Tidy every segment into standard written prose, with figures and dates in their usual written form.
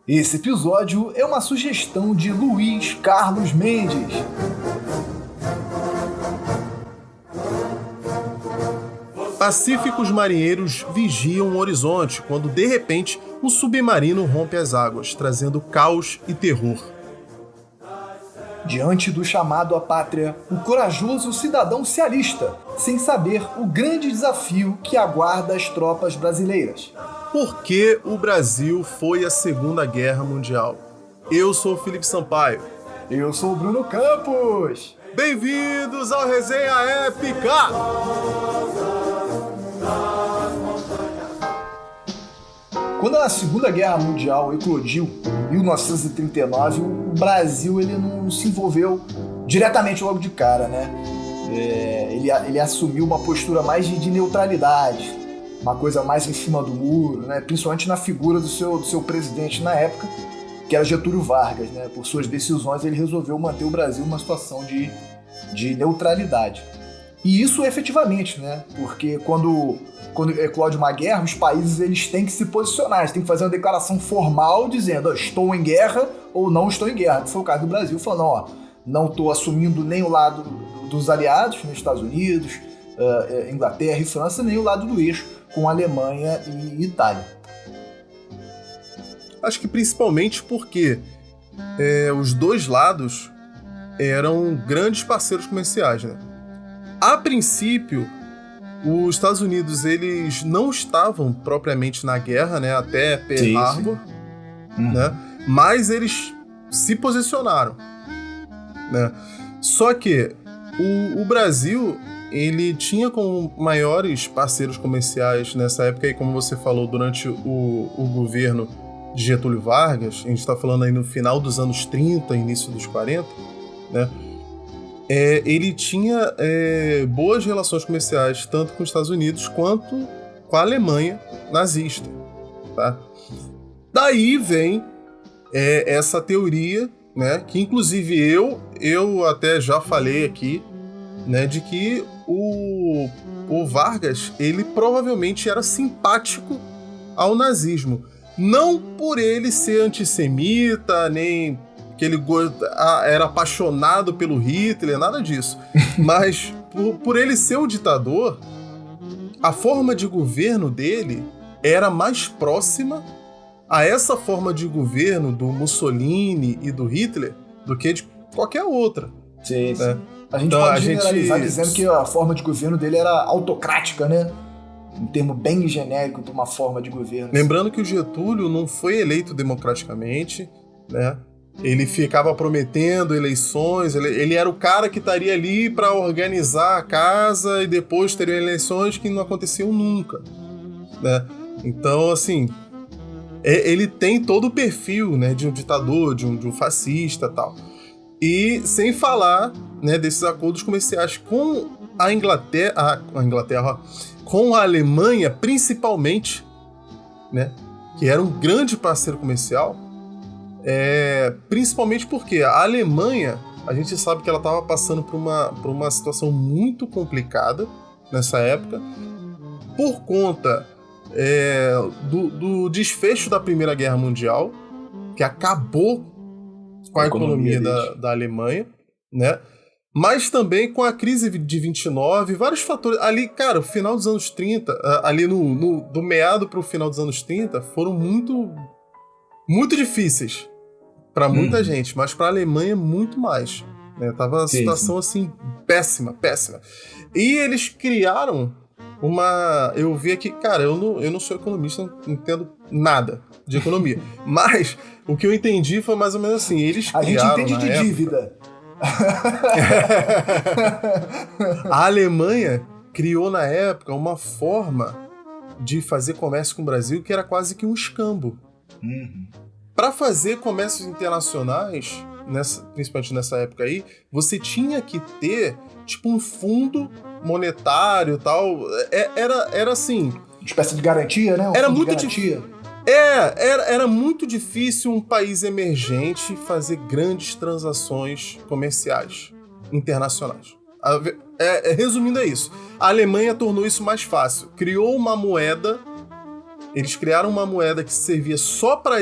Esse episódio é uma sugestão de Luiz Carlos Mendes. Pacíficos marinheiros vigiam o horizonte quando, de repente, um submarino rompe as águas, trazendo caos e terror. Diante do chamado à pátria, o corajoso cidadão se alista, sem saber o grande desafio que aguarda as tropas brasileiras. Por que o Brasil foi à Segunda Guerra Mundial? Eu sou o Felipe Sampaio. Eu sou o Bruno Campos. Bem-vindos ao Resenha Épica! Quando a Segunda Guerra Mundial eclodiu, em 1939, o Brasil ele não se envolveu diretamente logo de cara, né? Ele assumiu uma postura mais de neutralidade, uma coisa mais em cima do muro, né? Principalmente na figura do seu presidente na época, que era Getúlio Vargas, né? Por suas decisões, ele resolveu manter o Brasil numa situação de neutralidade. E isso efetivamente, né? Porque quando eclode uma guerra, os países eles têm que se posicionar, eles têm que fazer uma declaração formal dizendo estou em guerra ou não estou em guerra. Foi o caso do Brasil, falando, não estou assumindo nem o lado dos aliados, nos Estados Unidos, Inglaterra e França, nem o lado do eixo, com Alemanha e Itália. Acho que principalmente porque os dois lados eram grandes parceiros comerciais, né? A princípio, os Estados Unidos eles não estavam propriamente na guerra, né, até Pearl Harbor, né, mas eles se posicionaram, né? Só que o Brasil ele tinha como maiores parceiros comerciais nessa época, e como você falou, durante o governo de Getúlio Vargas, a gente está falando aí no final dos anos 30, início dos 40, né? Ele tinha boas relações comerciais tanto com os Estados Unidos quanto com a Alemanha nazista, tá? Daí vem essa teoria, né, que inclusive eu até já falei aqui, né, de que o Vargas ele provavelmente era simpático ao nazismo, não por ele ser antissemita, nem que ele era apaixonado pelo Hitler, nada disso. Mas por ele ser o ditador, a forma de governo dele era mais próxima a essa forma de governo do Mussolini e do Hitler do que de qualquer outra. Sim, sim. Né? A gente pode generalizar dizendo que a forma de governo dele era autocrática, né? Um termo bem genérico para uma forma de governo. Lembrando que o Getúlio não foi eleito democraticamente, né? Ele ficava prometendo eleições, ele era o cara que estaria ali para organizar a casa e depois teriam eleições que não aconteciam nunca, né? Então, assim, ele tem todo o perfil, né, de um ditador, de um fascista e tal. E sem falar, né, desses acordos comerciais com a Inglaterra, com a Alemanha principalmente, né, que era um grande parceiro comercial. Principalmente porque a Alemanha, a gente sabe que ela estava passando por uma situação muito complicada nessa época, por conta do desfecho da Primeira Guerra Mundial, que acabou com a economia da Alemanha, né? Mas também com a crise de 29, vários fatores. Ali, cara, o final dos anos 30, ali do meado para o final dos anos 30, foram muito, muito difíceis para muita gente, mas para a Alemanha muito mais, né? Tava uma situação assim péssima. E eles criaram eu vi aqui, cara, eu não sou economista, não entendo nada de economia, mas o que eu entendi foi mais ou menos assim, eles criaram, a gente entende de dívida. A Alemanha criou na época uma forma de fazer comércio com o Brasil que era quase que um escambo. Para fazer comércios internacionais, principalmente nessa época aí, você tinha que ter tipo um fundo monetário e tal. Era assim... Uma espécie de garantia, né? Era muito difícil. Era muito difícil um país emergente fazer grandes transações comerciais internacionais. Resumindo, é isso. A Alemanha tornou isso mais fácil. Criou uma moeda. Eles criaram uma moeda que servia só para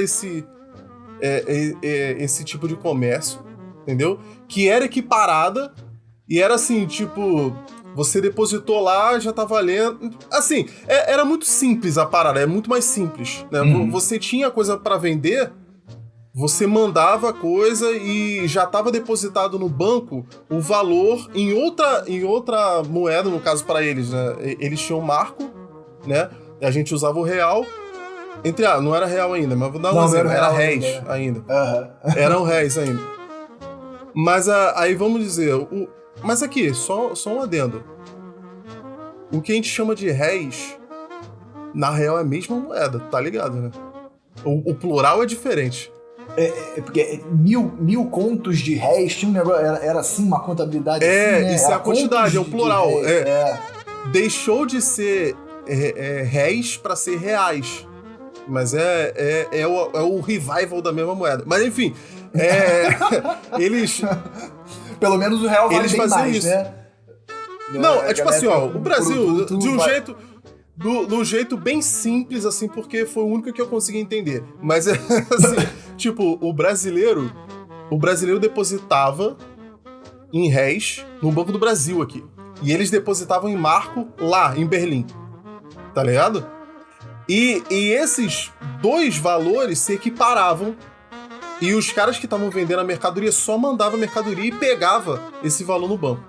esse tipo de comércio, entendeu? Que era equiparada e era assim, tipo, você depositou lá, já tá valendo. Assim, era muito simples a parada, é muito mais simples, né? Você tinha coisa para vender, você mandava a coisa e já estava depositado no banco o valor em outra moeda, no caso para eles, né? Eles tinham marco, né? A gente usava o real. Não era real ainda, mas vou dar um exemplo. Era réis ainda. Eram réis ainda. Mas aí vamos dizer... Mas aqui, só um adendo. O que a gente chama de réis, na real é a mesma moeda, tá ligado, né? O plural é diferente. Porque 1000 contos de réis tinha um negócio, era assim uma contabilidade assim, né? Isso é a quantidade, é o plural. Deixou de ser réis para ser reais. Mas é o revival da mesma moeda. Mas enfim, eles... Pelo menos o real vale eles bem faziam mais, isso. né? Não, é tipo assim, ó, o Brasil, produto de um jeito... Do jeito bem simples, assim, porque foi o único que eu consegui entender. Mas, assim, tipo, o brasileiro depositava em réis no Banco do Brasil aqui. E eles depositavam em marco lá, em Berlim. Tá ligado? E esses dois valores se equiparavam. E os caras que estavam vendendo a mercadoria só mandavam a mercadoria e pegava esse valor no banco.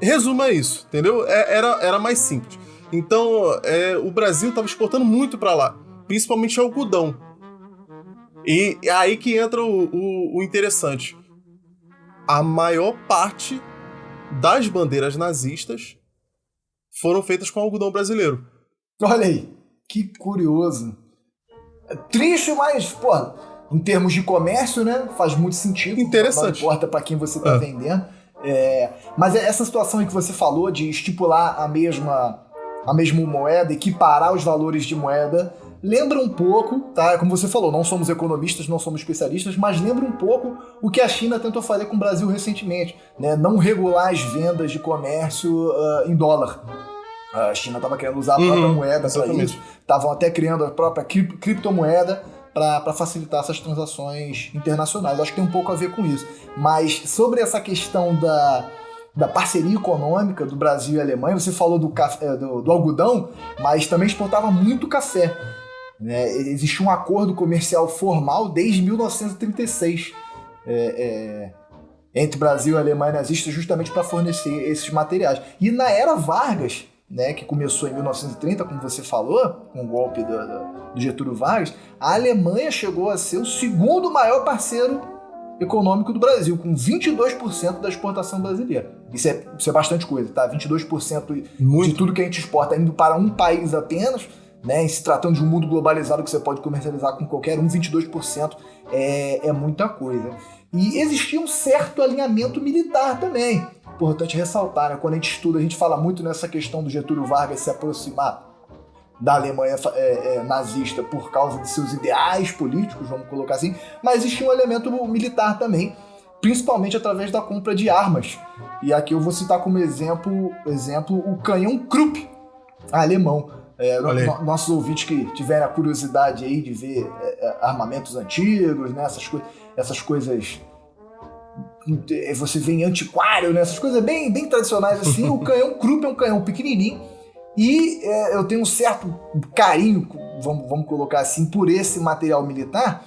Resuma isso, entendeu? Era mais simples. Então, o Brasil estava exportando muito para lá, principalmente algodão. E é aí que entra o interessante. A maior parte das bandeiras nazistas foram feitas com algodão brasileiro. Olha aí, que curioso. Triste, mas, pô, em termos de comércio, né, faz muito sentido. Interessante. Não importa para quem você está vendendo. Mas essa situação aí que você falou de estipular a mesma moeda, equiparar os valores de moeda, lembra um pouco, tá? Como você falou, não somos economistas, não somos especialistas, mas lembra um pouco o que a China tentou fazer com o Brasil recentemente, né? Não regular as vendas de comércio em dólar. A China estava querendo usar a própria moeda para isso, estavam até criando a própria criptomoeda para facilitar essas transações internacionais. Acho que tem um pouco a ver com isso. Mas sobre essa questão da parceria econômica do Brasil e Alemanha, você falou do algodão, mas também exportava muito café. Né? Existia um acordo comercial formal desde 1936 entre Brasil e Alemanha nazista justamente para fornecer esses materiais. E na era Vargas, né, que começou em 1930, como você falou, com o golpe do Getúlio Vargas, a Alemanha chegou a ser o segundo maior parceiro econômico do Brasil, com 22% da exportação brasileira. Isso é bastante coisa, tá? 22% de tudo que a gente exporta indo para um país apenas, né? E se tratando de um mundo globalizado que você pode comercializar com qualquer um, 22% é muita coisa. E existia um certo alinhamento militar também. Importante ressaltar, né? Quando a gente estuda, a gente fala muito nessa questão do Getúlio Vargas se aproximar da Alemanha nazista por causa de seus ideais políticos, vamos colocar assim, mas existia um elemento militar também, principalmente através da compra de armas. E aqui eu vou citar como exemplo o canhão Krupp alemão. Nossos ouvintes que tiverem a curiosidade aí de ver armamentos antigos, né, essas coisas... Você vê em antiquário, né, essas coisas bem tradicionais assim. O canhão Krupp é um canhão pequenininho. E eu tenho um certo carinho, vamos colocar assim, por esse material militar,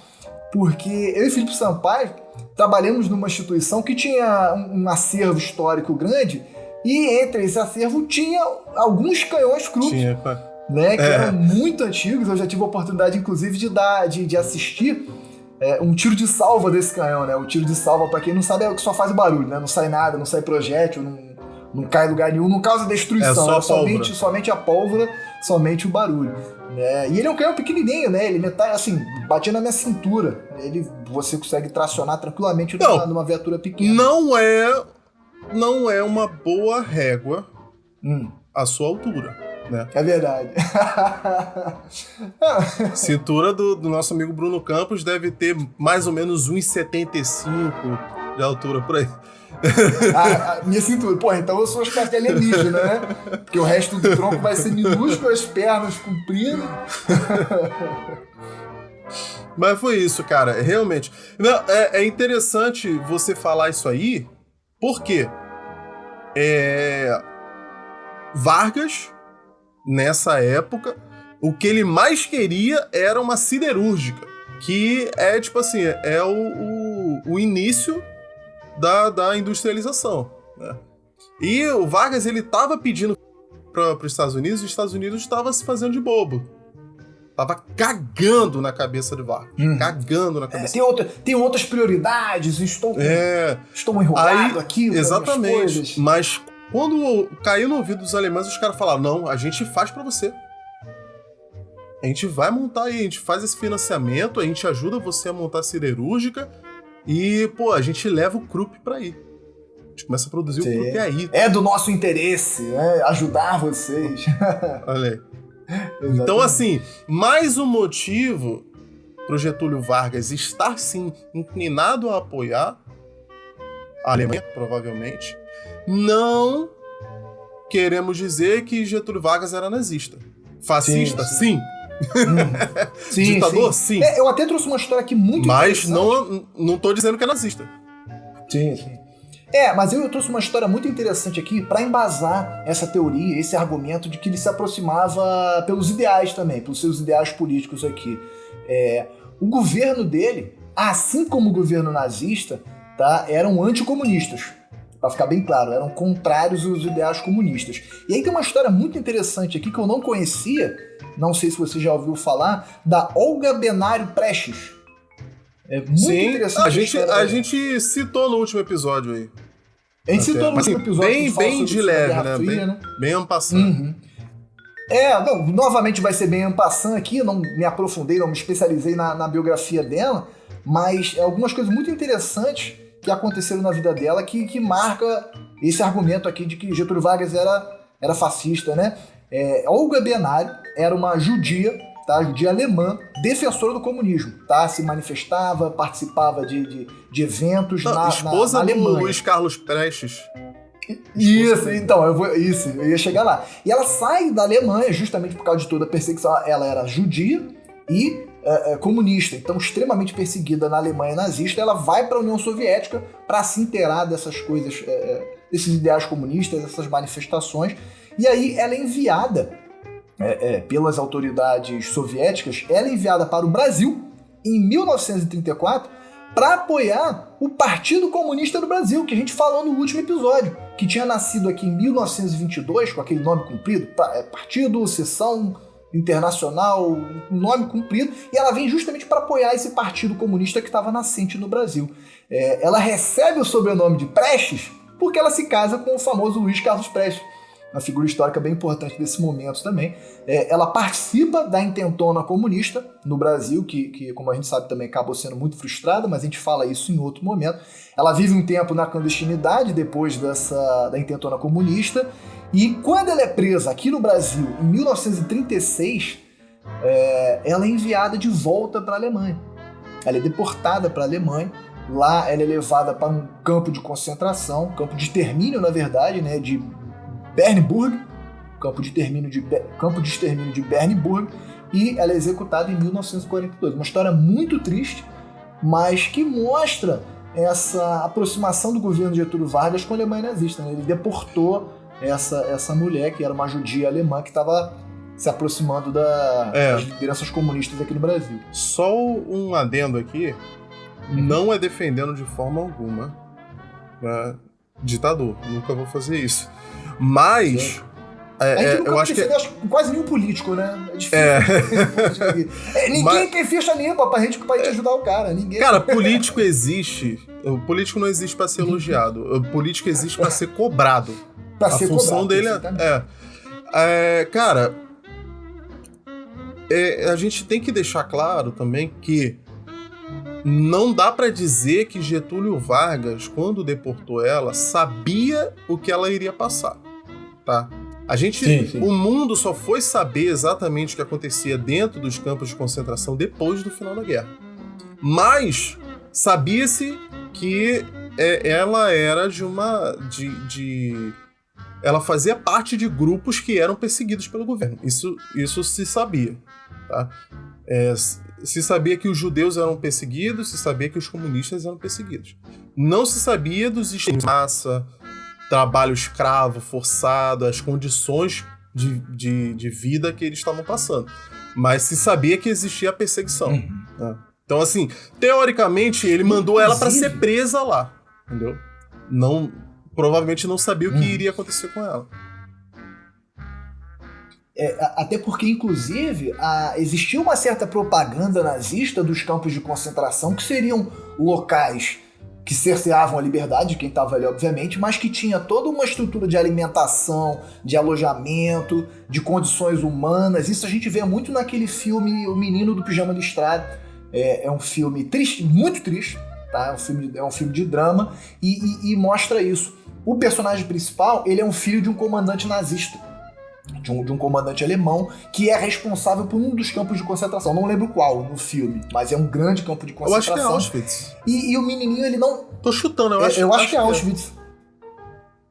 porque eu e Felipe Sampaio trabalhamos numa instituição que tinha um acervo histórico grande, e entre esse acervo tinha alguns canhões Krupp, né, que eram muito antigos. Eu já tive a oportunidade, inclusive, de assistir um tiro de salva desse canhão, né? O tiro de salva, para quem não sabe, é o que só faz barulho, né? Não sai nada, não sai projétil, não cai em lugar nenhum, não causa destruição, somente a pólvora, somente o barulho. Né? E ele é um canhão pequenininho, né? Ele assim, batia na minha cintura. Você consegue tracionar tranquilamente numa viatura pequena. Não é uma boa régua a sua altura, né? É verdade. Cintura do nosso amigo Bruno Campos deve ter mais ou menos 1,75 de altura por aí. A minha cintura. Pô, então eu sou uma espécie de alienígena, né? Porque o resto do tronco vai ser minúsculo, as pernas compridas. Mas foi isso, cara, realmente. Não, é interessante você falar isso aí, porque Vargas, nessa época, o que ele mais queria era uma siderúrgica, que é, tipo assim, é o início da industrialização, né? E o Vargas, ele tava pedindo para os Estados Unidos, e os Estados Unidos estava se fazendo de bobo. Tava cagando na cabeça de Vargas. Cagando na cabeça. Tem outras prioridades, estou enrolado aqui. Exatamente. Mas quando caiu no ouvido dos alemães, os caras falaram, não, a gente faz para você. A gente vai montar aí, a gente faz esse financiamento, a gente ajuda você a montar a siderúrgica e, pô, a gente leva o Krupp pra aí. A gente começa a produzir o Krupp aí. É do nosso interesse, né? Ajudar vocês. Olha aí. Então, assim, mais um motivo pro Getúlio Vargas estar, sim, inclinado a apoiar a Alemanha, provavelmente. Não queremos dizer que Getúlio Vargas era nazista. Fascista, sim. Ditador, sim. Eu até trouxe uma história aqui muito interessante. Mas não tô dizendo que é nazista. Sim. Mas eu trouxe uma história muito interessante aqui para embasar essa teoria, esse argumento de que ele se aproximava pelos ideais também, pelos seus ideais políticos aqui. O governo dele, assim como o governo nazista, tá, eram anticomunistas. Para ficar bem claro, eram contrários aos ideais comunistas. E aí tem uma história muito interessante aqui que eu não conhecia, não sei se você já ouviu falar, da Olga Benário Prestes. É muito interessante. A gente citou no último episódio aí. A gente citou no último episódio. Bem de leve, né? Bem en passant. Novamente vai ser bem en passant aqui, não me aprofundei, não me especializei na biografia dela, mas algumas coisas muito interessantes que aconteceram na vida dela que marca esse argumento aqui de que Getúlio Vargas era fascista, né? Olga Benário era uma judia, tá? Judia alemã, defensora do comunismo, tá? Se manifestava, participava de eventos na Alemanha. Esposa do Luiz Carlos Prestes. Isso, então, eu ia chegar lá. E ela sai da Alemanha justamente por causa de toda a perseguição. Ela era judia e comunista, então extremamente perseguida na Alemanha nazista. Ela vai para a União Soviética para se inteirar dessas coisas, desses ideais comunistas, dessas manifestações. E aí ela é enviada pelas autoridades soviéticas, ela é enviada para o Brasil em 1934 para apoiar o Partido Comunista do Brasil, que a gente falou no último episódio, que tinha nascido aqui em 1922, com aquele nome comprido, Partido Seção Internacional, um nome comprido, e ela vem justamente para apoiar esse Partido Comunista que estava nascente no Brasil. Ela recebe o sobrenome de Prestes porque ela se casa com o famoso Luiz Carlos Prestes, uma figura histórica bem importante desse momento também. Ela participa da intentona comunista no Brasil, que, como a gente sabe, também acabou sendo muito frustrada, mas a gente fala isso em outro momento. Ela vive um tempo na clandestinidade depois da intentona comunista, e quando ela é presa aqui no Brasil, em 1936, ela é enviada de volta para a Alemanha. Ela é deportada para a Alemanha. Lá ela é levada para um campo de concentração, campo de extermínio, na verdade, né, de Bernburg, campo de extermínio de Bernburg, e ela é executada em 1942. Uma história muito triste, mas que mostra essa aproximação do governo de Getúlio Vargas com a Alemanha nazista, né? Ele deportou essa mulher, que era uma judia alemã, que estava se aproximando das lideranças comunistas aqui no Brasil. Só um adendo aqui, não é defendendo de forma alguma, né, ditador, nunca vou fazer isso. Mas eu acho que quase nenhum político, né? É difícil. Ninguém tem ficha limpa pra gente ajudar o cara. Ninguém. Cara, político existe. O político não existe pra ser elogiado. O político existe pra ser cobrado. A função dele cara, a gente tem que deixar claro também que não dá pra dizer que Getúlio Vargas, quando deportou ela, sabia o que ela iria passar, tá? Sim. O mundo só foi saber exatamente o que acontecia dentro dos campos de concentração depois do final da guerra. Mas sabia-se que ela era ela fazia parte de grupos que eram perseguidos pelo governo. Isso se sabia, tá? se sabia que os judeus eram perseguidos, se sabia que os comunistas eram perseguidos. Não se sabia dos extermínios de massa, trabalho escravo forçado, as condições de vida que eles estavam passando. Mas se sabia que existia a perseguição. Né? Então, assim, teoricamente, ele mandou ela para ser presa lá. Entendeu? Provavelmente não sabia o que iria acontecer com ela. Até porque, inclusive, existia uma certa propaganda nazista dos campos de concentração, que seriam locais que cerceavam a liberdade de quem estava ali, obviamente, mas que tinha toda uma estrutura de alimentação, de alojamento, de condições humanas. Isso a gente vê muito naquele filme O Menino do Pijama Listrado. É um filme triste, muito triste, tá? É um filme de drama e mostra isso. O personagem principal, ele é um filho de um comandante nazista, de um comandante alemão, que é responsável por um dos campos de concentração. Não lembro qual no filme, mas é um grande campo de concentração. Eu acho que é Auschwitz. E o menininho, ele não... Tô chutando, eu acho que é Auschwitz.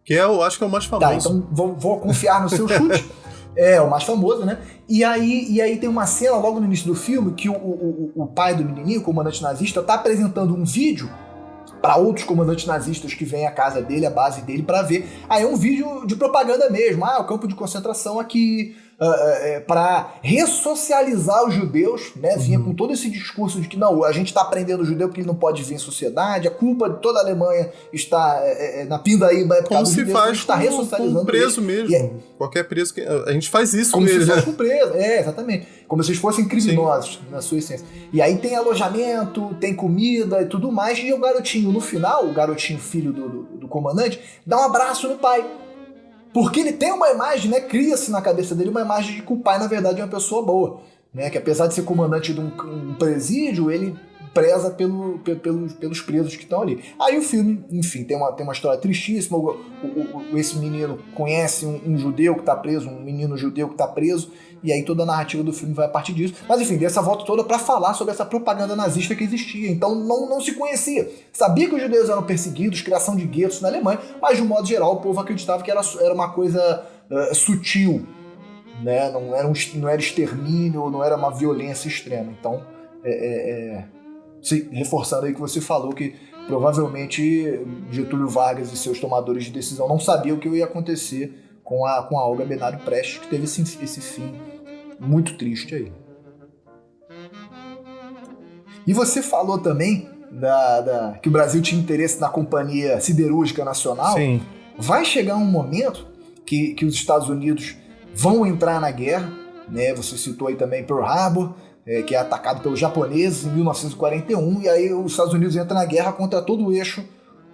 Eu acho que é o mais famoso. Tá, então vou confiar no seu chute. É o mais famoso, né? E aí tem uma cena logo no início do filme que o pai do menininho, o comandante nazista, tá apresentando um vídeo para outros comandantes nazistas que vêm à casa dele, à base dele, para ver. Aí é um vídeo de propaganda mesmo. O campo de concentração aqui, para ressocializar os judeus, né? Vinha com todo esse discurso de que não, a gente está prendendo o judeu porque ele não pode vir em sociedade, a culpa de toda a Alemanha está na pindaíba por causa dos judeus, a gente está ressocializando com preso ele. Mesmo. Qualquer preso, a gente faz isso como com se ele, fosse com preso, exatamente. Como se eles fossem criminosos, na sua essência. E aí tem alojamento, tem comida e tudo mais, e o garotinho, no final, o garotinho filho do comandante, dá um abraço no pai. Porque ele tem uma imagem, né? Cria-se na cabeça dele uma imagem de que o pai, na verdade, é uma pessoa boa. Né? Que apesar de ser comandante de um presídio, ele preza pelos presos que estão ali. Aí o filme, enfim, tem uma história tristíssima. Esse menino conhece um judeu que está preso, um menino judeu que está preso, e aí toda a narrativa do filme vai a partir disso. Mas enfim, dessa volta toda para falar sobre essa propaganda nazista que existia. Então não se conhecia. Sabia que os judeus eram perseguidos, criação de guetos na Alemanha, mas de um modo geral o povo acreditava que era uma coisa sutil, né? Não era extermínio, não era uma violência extrema. Então, reforçando aí que você falou que provavelmente Getúlio Vargas e seus tomadores de decisão não sabiam o que ia acontecer com a Olga Benário Prestes, que teve esse fim muito triste aí. E você falou também que o Brasil tinha interesse na Companhia Siderúrgica Nacional. Sim. Vai chegar um momento que os Estados Unidos vão entrar na guerra, né? Você citou aí também Pearl Harbor, que é atacado pelos japoneses em 1941, e aí os Estados Unidos entram na guerra contra todo o eixo,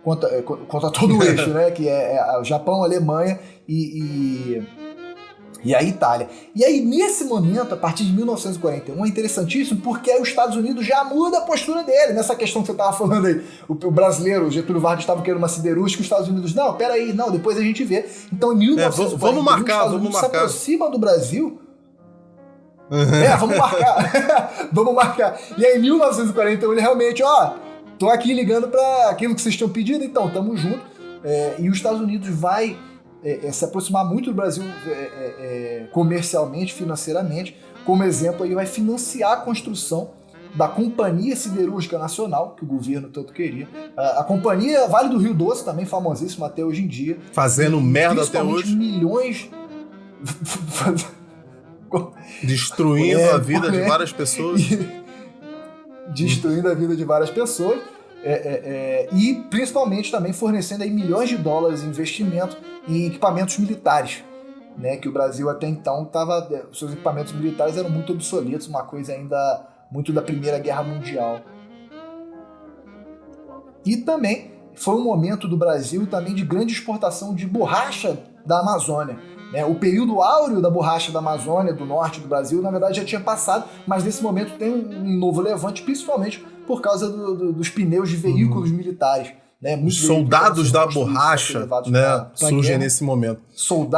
contra todo o eixo, né? Que é o Japão, a Alemanha e a Itália. E aí, nesse momento, a partir de 1941, é interessantíssimo, porque aí os Estados Unidos já muda a postura dele, nessa questão que você estava falando aí. O brasileiro, o Getúlio Vargas, estava querendo uma siderúrgica, os Estados Unidos, não, peraí, não, depois a gente vê. Então, em 1941, vamos marcar, os Estados Unidos se aproximam do Brasil. Vamos marcar. Vamos marcar. E aí, em 1941, ele realmente, tô aqui ligando para aquilo que vocês tinham pedido, então, tamo junto. E os Estados Unidos vai se aproximar muito do Brasil comercialmente, financeiramente. Como exemplo, aí vai financiar a construção da Companhia Siderúrgica Nacional, que o governo tanto queria. A Companhia Vale do Rio Doce, também famosíssima até hoje em dia. Fazendo merda até hoje. Milhões... Destruindo a vida de várias pessoas. Destruindo a vida de várias pessoas. E principalmente também fornecendo aí milhões de dólares em investimento em equipamentos militares, né? Que o Brasil até então seus equipamentos militares eram muito obsoletos, uma coisa ainda muito da Primeira Guerra Mundial. E também foi um momento do Brasil também de grande exportação de borracha da Amazônia. O período áureo da borracha da Amazônia, do norte do Brasil, na verdade já tinha passado, mas nesse momento tem um novo levante, principalmente por causa dos pneus de veículos militares. Né? Os soldados da borracha, né, surgem nesse momento.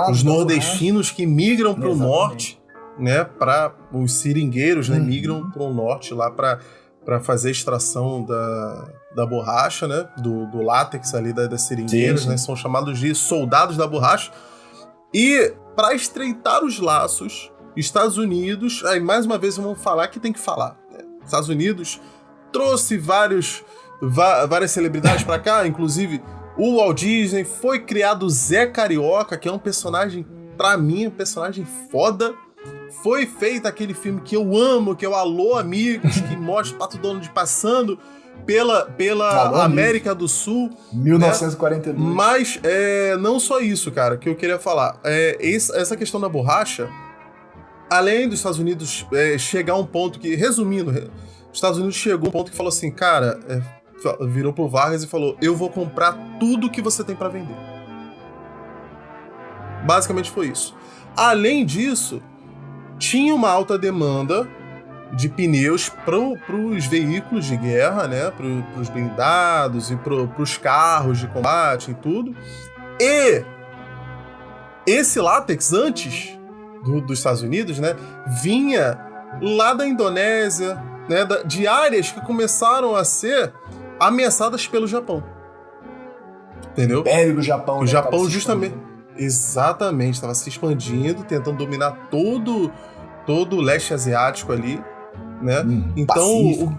Os nordestinos que migram para o norte, né, para os seringueiros, né, migram para o norte lá para fazer a extração da borracha, né, do látex ali das seringueiras, sim. Né, são chamados de soldados da borracha. E para estreitar os laços, Estados Unidos, aí mais uma vez vamos falar que tem que falar. Estados Unidos trouxe várias celebridades pra cá, inclusive o Walt Disney. Foi criado o Zé Carioca, que é um personagem, pra mim, um personagem foda. Foi feito aquele filme que eu amo, que é o Alô Amigos, que mostra o Pato Donald passando pela América do Sul. 1942. Né? Mas não só isso, cara, que eu queria falar. Essa questão da borracha, além dos Estados Unidos chegar a um ponto que, resumindo, os Estados Unidos chegou a um ponto que falou assim, cara, virou pro Vargas e falou, eu vou comprar tudo que você tem pra vender. Basicamente foi isso. Além disso, tinha uma alta demanda de pneus para os veículos de guerra, né? Para os blindados e para os carros de combate e tudo. E esse látex, antes dos Estados Unidos, né? Vinha lá da Indonésia, né? De áreas que começaram a ser ameaçadas pelo Japão. Entendeu? O Império do Japão. O Japão justamente... Exatamente, estava se expandindo, tentando dominar todo o leste asiático ali, né? Então,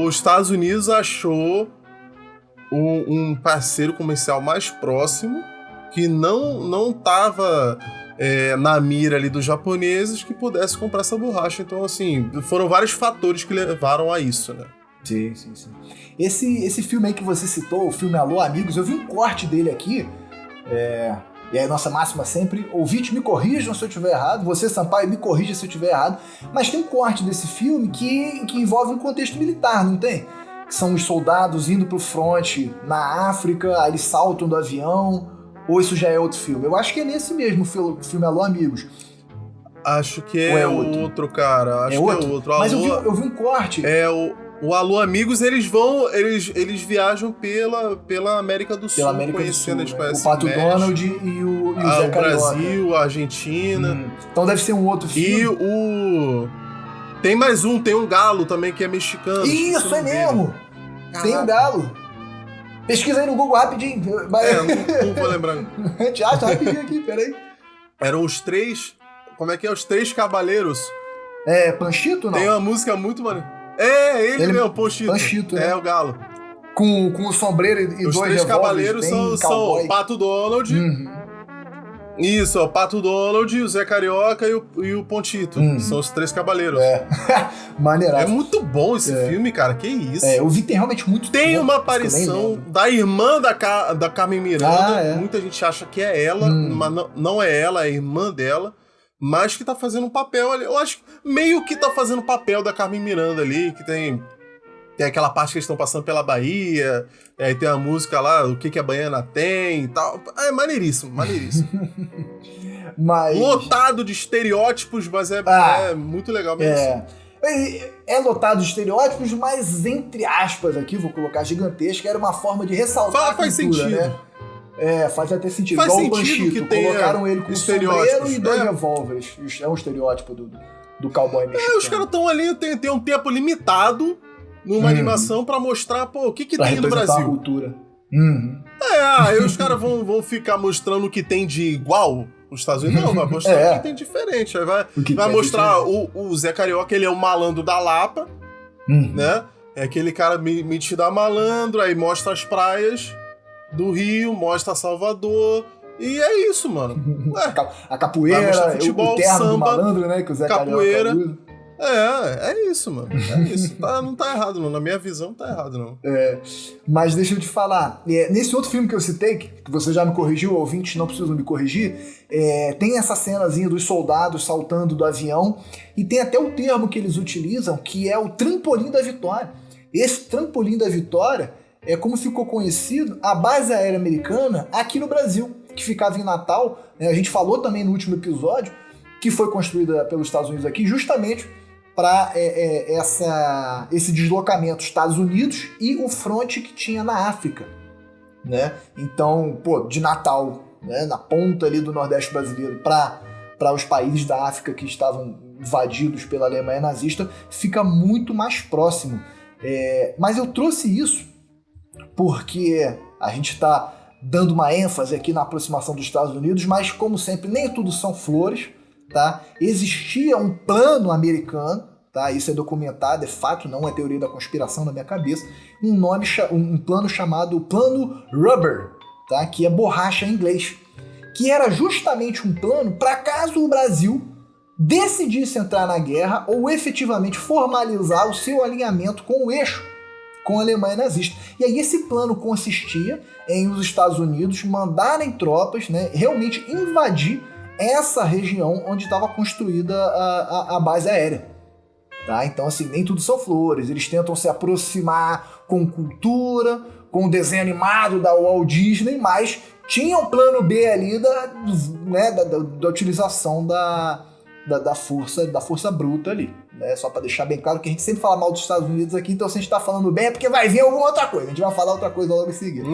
os Estados Unidos achou um parceiro comercial mais próximo que não estava na mira ali dos japoneses que pudesse comprar essa borracha. Então, assim, foram vários fatores que levaram a isso, né? Sim. Esse filme aí que você citou, o filme Alô Amigos, eu vi um corte dele aqui, e aí a nossa máxima sempre, ouvinte, me corrijam se eu estiver errado, você, Sampaio, me corrija se eu estiver errado, mas tem um corte desse filme que envolve um contexto militar, não tem? Que são os soldados indo pro fronte na África, aí eles saltam do avião, ou isso já é outro filme? Eu acho que é nesse mesmo filme Alô Amigos. Acho que é outro, cara. Acho que é outro. Mas eu vi um corte. O Alô Amigos, eles viajam pela América do Sul, conhecendo, eles conhecem o Pato Donald e o Zé Carioca. O Brasil, a Argentina. Então deve ser um outro filme. E tem mais um, tem um galo também que é mexicano. Isso, é mesmo! Tem um galo. Pesquisa aí no Google rapidinho. Não vou lembrar. A gente acha rapidinho aqui, peraí. Eram os três... Como é que é? Os Três Cabaleiros. Panchito, não? Tem uma música muito maneira. Ele mesmo, Panchito, né? O galo. Com o sombreiro e dois revólveres. Os Três Cavaleiros são o Pato Donald. Isso, o Pato Donald, o Zé Carioca e o Pontito. São os Três Cavaleiros. Maneiraço. É muito bom esse filme, cara. Que isso. Eu vi, tem realmente muito tempo. Tem uma aparição da irmã da Carmen Miranda. Muita gente acha que é ela, mas não é ela, é a irmã dela. Mas que tá fazendo um papel ali. Eu acho que meio que tá fazendo o papel da Carmen Miranda ali, que tem aquela parte que eles estão passando pela Bahia, aí tem a música lá, o que a baiana tem e tal. É maneiríssimo. Lotado de estereótipos, mas é muito legal mesmo. É lotado de estereótipos, mas entre aspas aqui, vou colocar gigantesca, era uma forma de ressaltar a cultura, sentido. Né? Faz até sentido. Faz igual sentido o Panchito, que tenha colocaram ele com sombreiro e dois revólveres. É um estereótipo do cowboy mexicano. Os caras estão ali, tem um tempo limitado numa animação pra mostrar, o que tem no Brasil. A cultura. Aí os caras vão ficar mostrando o que tem de igual os Estados Unidos. Não, vai mostrar o que tem diferente. Aí vai mostrar o Zé Carioca, ele é o malandro da Lapa, né? É aquele cara metido a malandro, aí mostra as praias do Rio, mostra Salvador, e é isso, mano. A capoeira, futebol, o terno samba, do malandro, né, que o Zé capoeira. Carioca usa. É isso, mano. É isso. Não tá errado, não. Na minha visão, não tá errado, não. Mas deixa eu te falar. Nesse outro filme que eu citei, que você já me corrigiu, ouvintes não precisam me corrigir, tem essa cenazinha dos soldados saltando do avião, e tem até um termo que eles utilizam, que é o trampolim da vitória. Esse trampolim da vitória é como ficou conhecido a base aérea americana aqui no Brasil, que ficava em Natal, né? A gente falou também no último episódio, que foi construída pelos Estados Unidos aqui, justamente para esse deslocamento Estados Unidos e o fronte que tinha na África, né? Então, de Natal, né, na ponta ali do Nordeste brasileiro, para os países da África que estavam invadidos pela Alemanha nazista, fica muito mais próximo. Mas eu trouxe isso porque a gente está dando uma ênfase aqui na aproximação dos Estados Unidos, mas, como sempre, nem tudo são flores, tá? Existia um plano americano, tá? Isso é documentado, é fato, não é teoria da conspiração na minha cabeça. Um plano chamado Plano Rubber, tá? Que é borracha em inglês. Que era justamente um plano para caso o Brasil decidisse entrar na guerra ou efetivamente formalizar o seu alinhamento com o eixo, com a Alemanha nazista. E aí esse plano consistia em os Estados Unidos mandarem tropas, né, realmente invadir essa região onde estava construída a base aérea. Tá? Então, assim, nem tudo são flores. Eles tentam se aproximar com cultura, com o desenho animado da Walt Disney, mas tinha um plano B ali da utilização da força bruta ali. Né? Só para deixar bem claro que a gente sempre fala mal dos Estados Unidos aqui, então se a gente tá falando bem é porque vai vir alguma outra coisa. A gente vai falar outra coisa logo em seguida.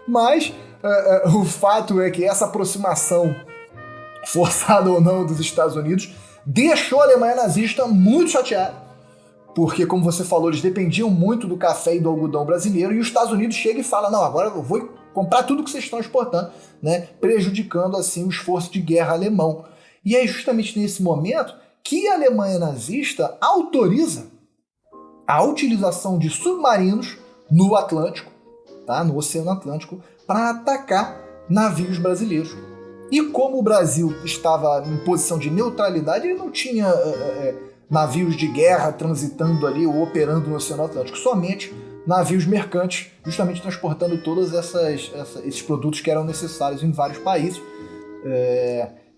Mas o fato é que essa aproximação, forçada ou não, dos Estados Unidos, deixou a Alemanha nazista muito chateada. Porque, como você falou, eles dependiam muito do café e do algodão brasileiro, e os Estados Unidos chega e fala, não, agora eu vou comprar tudo que vocês estão exportando, né, prejudicando assim o esforço de guerra alemão. E é justamente nesse momento que a Alemanha nazista autoriza a utilização de submarinos no Atlântico, tá, no Oceano Atlântico, para atacar navios brasileiros. E como o Brasil estava em posição de neutralidade, ele não tinha navios de guerra transitando ali ou operando no Oceano Atlântico, somente navios mercantes, justamente transportando todos esses produtos que eram necessários em vários países.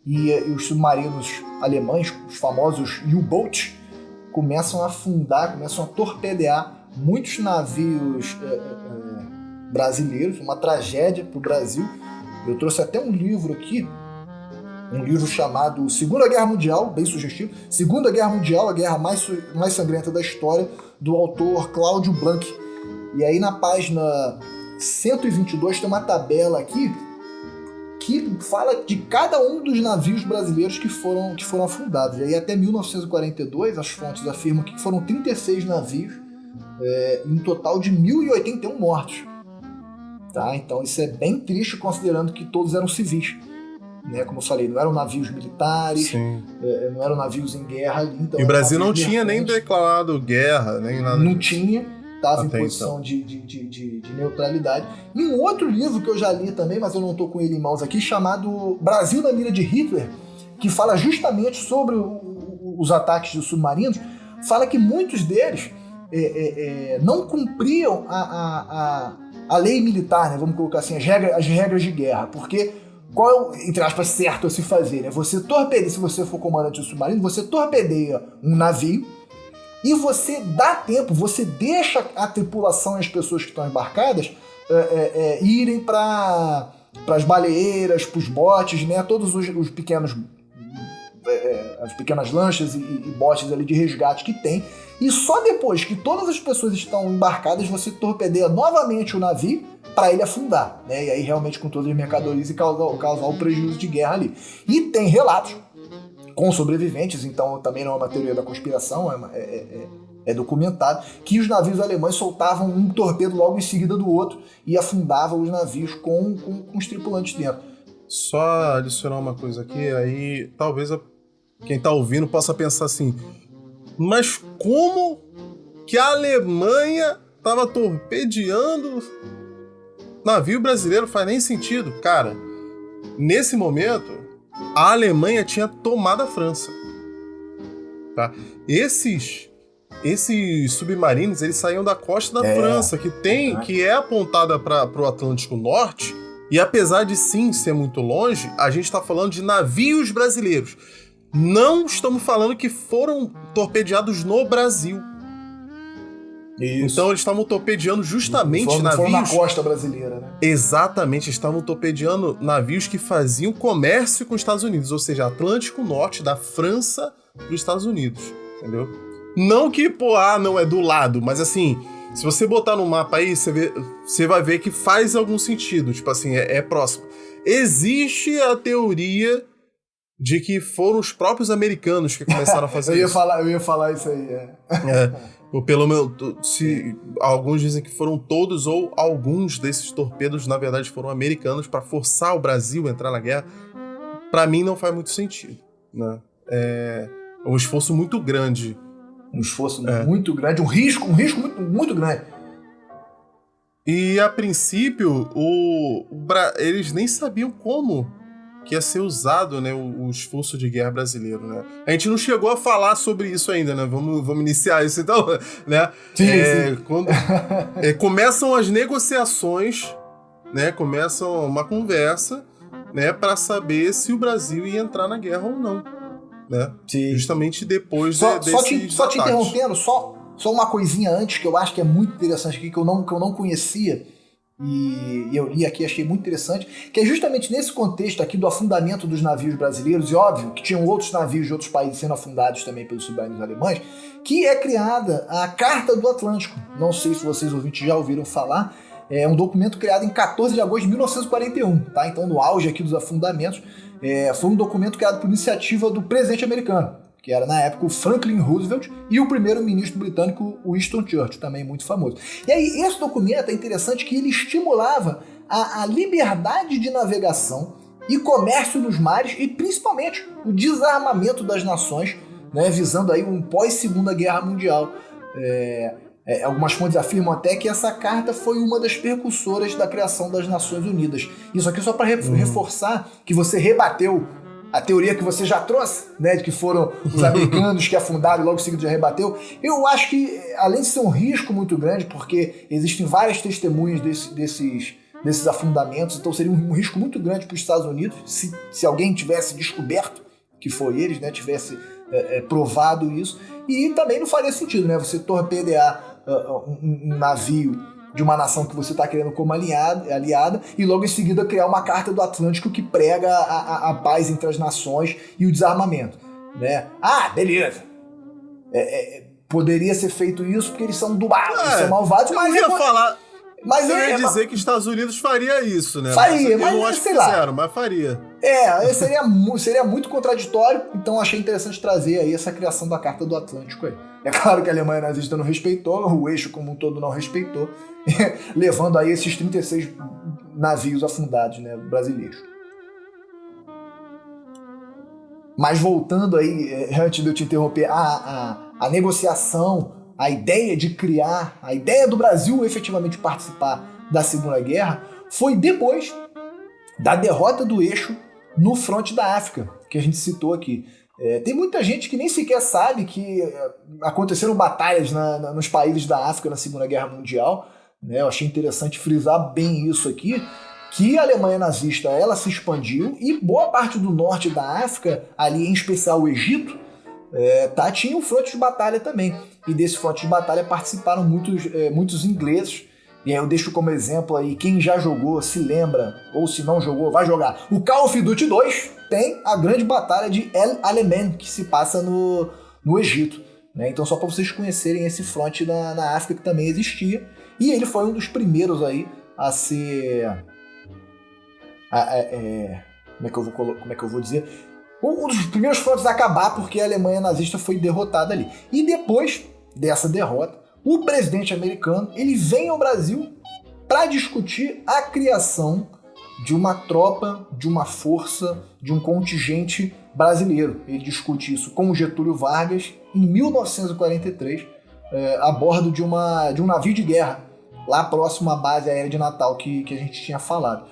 E os submarinos alemães, os famosos U-Boats, começam a afundar, começam a torpedear muitos navios brasileiros, uma tragédia para o Brasil. Eu trouxe até um livro aqui, um livro chamado Segunda Guerra Mundial, bem sugestivo, Segunda Guerra Mundial, a guerra mais sangrenta da história, do autor Cláudio Blanc. E aí na página 122 tem uma tabela aqui que fala de cada um dos navios brasileiros que foram afundados. E aí até 1942 as fontes afirmam que foram 36 navios, em um total de 1.081 mortos. Tá? Então isso é bem triste considerando que todos eram civis. Né? Como eu falei, não eram navios militares, não eram navios em guerra. Então, e o Brasil não tinha nem declarado guerra, nem nada. Não tinha. Estava em posição de neutralidade. E um outro livro que eu já li também, mas eu não estou com ele em mãos aqui, chamado Brasil na Mira de Hitler, que fala justamente sobre os ataques de submarinos, fala que muitos deles não cumpriam a lei militar, né? Vamos colocar assim, as regras de guerra, porque qual é, entre aspas, certo a se fazer? Né? Você torpedeia, se você for comandante de submarino, você torpedeia um navio, e você dá tempo, você deixa a tripulação e as pessoas que estão embarcadas irem para as baleeiras, para os botes, né? Todos os pequenos, as pequenas lanchas e botes ali de resgate que tem. E só depois que todas as pessoas estão embarcadas, você torpedeia novamente o navio para ele afundar, né? E aí realmente com todas as mercadorias e causar o prejuízo de guerra ali. E tem relatos com sobreviventes, então também não é uma teoria da conspiração, é documentado, que os navios alemães soltavam um torpedo logo em seguida do outro e afundavam os navios com os tripulantes dentro. Só adicionar uma coisa aqui, aí talvez quem tá ouvindo possa pensar assim, mas como que a Alemanha tava torpedeando navio brasileiro? Faz nem sentido. Cara, nesse momento a Alemanha tinha tomado a França. Tá? Esses submarinos, eles saíam da costa da França, que é apontada para o Atlântico Norte, e apesar de sim ser muito longe, a gente está falando de navios brasileiros. Não estamos falando que foram torpedeados no Brasil. Isso. Então eles estavam torpedeando justamente navios... Foram na costa brasileira, né? Exatamente, estavam torpedeando navios que faziam comércio com os Estados Unidos, ou seja, Atlântico Norte, da França para os Estados Unidos, entendeu? Não que, não é do lado, mas assim, se você botar no mapa aí, você vai ver que faz algum sentido, tipo assim, é próximo. Existe a teoria de que foram os próprios americanos que começaram a fazer eu isso. Eu ia falar isso aí, Ou pelo menos, alguns dizem que foram todos ou alguns desses torpedos, na verdade, foram americanos para forçar o Brasil a entrar na guerra. Para mim, não faz muito sentido, né? um esforço muito grande. Um esforço muito grande, um risco muito, muito grande. E, a princípio, eles nem sabiam como que ia ser usado, né, o esforço de guerra brasileiro, né? A gente não chegou a falar sobre isso ainda, né? Vamos iniciar isso, então, né? Sim. Quando começam as negociações, né? Começam uma conversa, né? Para saber se o Brasil ia entrar na guerra ou não, né? Sim. Justamente depois só te interrompendo, só uma coisinha antes que eu acho que é muito interessante aqui, que eu não conhecia, e eu li aqui, achei muito interessante, que é justamente nesse contexto aqui do afundamento dos navios brasileiros, e óbvio que tinham outros navios de outros países sendo afundados também pelos submarinos alemães, que é criada a Carta do Atlântico. Não sei se vocês ouvintes já ouviram falar, é um documento criado em 14 de agosto de 1941, tá? Então, no auge aqui dos afundamentos, foi um documento criado por iniciativa do presidente americano, que era na época o Franklin Roosevelt, e o primeiro-ministro britânico Winston Churchill, também muito famoso. E aí, esse documento é interessante que ele estimulava a liberdade de navegação e comércio nos mares, e principalmente o desarmamento das nações, né, visando aí um pós-Segunda Guerra Mundial. Algumas fontes afirmam até que essa carta foi uma das precursoras da criação das Nações Unidas. Isso aqui só para reforçar que você rebateu a teoria que você já trouxe, né, de que foram os americanos que afundaram e logo em seguida já rebateu. Eu acho que, além de ser um risco muito grande, porque existem várias testemunhas desses afundamentos, então seria um risco muito grande para os Estados Unidos se alguém tivesse descoberto que foi eles, né, tivesse provado isso. E também não faria sentido, né, você torpedear um navio de uma nação que você está querendo como aliada e logo em seguida criar uma Carta do Atlântico que prega a paz entre as nações e o desarmamento, né? Ah, beleza. Poderia ser feito isso porque eles são do mal, eles são malvados, mas... Eu ia dizer que os Estados Unidos faria isso, né? Faria, mas eu não acho que fizeram, mas faria. Seria muito contraditório, então achei interessante trazer aí essa criação da Carta do Atlântico aí. É claro que a Alemanha nazista não respeitou, o eixo como um todo não respeitou, levando aí esses 36 navios afundados, né, brasileiros. Mas voltando aí, antes de eu te interromper, a negociação, a ideia de criar, a ideia do Brasil efetivamente participar da Segunda Guerra foi depois da derrota do eixo no fronte da África, que a gente citou aqui. Tem muita gente que nem sequer sabe que aconteceram batalhas nos países da África na Segunda Guerra Mundial, né? Eu achei interessante frisar bem isso aqui, que a Alemanha nazista ela se expandiu e boa parte do norte da África, ali em especial o Egito, tinha um fronte de batalha também. E desse fronte de batalha participaram muitos ingleses. E aí eu deixo como exemplo aí, quem já jogou, se lembra, ou se não jogou, vai jogar. O Call of Duty 2 tem a grande batalha de El Alamein, que se passa no Egito, né? Então só para vocês conhecerem esse fronte na África que também existia. E ele foi um dos primeiros aí a ser... como é que eu vou dizer? Um dos primeiros frontes a acabar, porque a Alemanha nazista foi derrotada ali. E depois dessa derrota, o presidente americano ele vem ao Brasil para discutir a criação de uma tropa, de uma força, de um contingente brasileiro. Ele discute isso com o Getúlio Vargas em 1943, a bordo de um navio de guerra, lá próximo à base aérea de Natal que a gente tinha falado.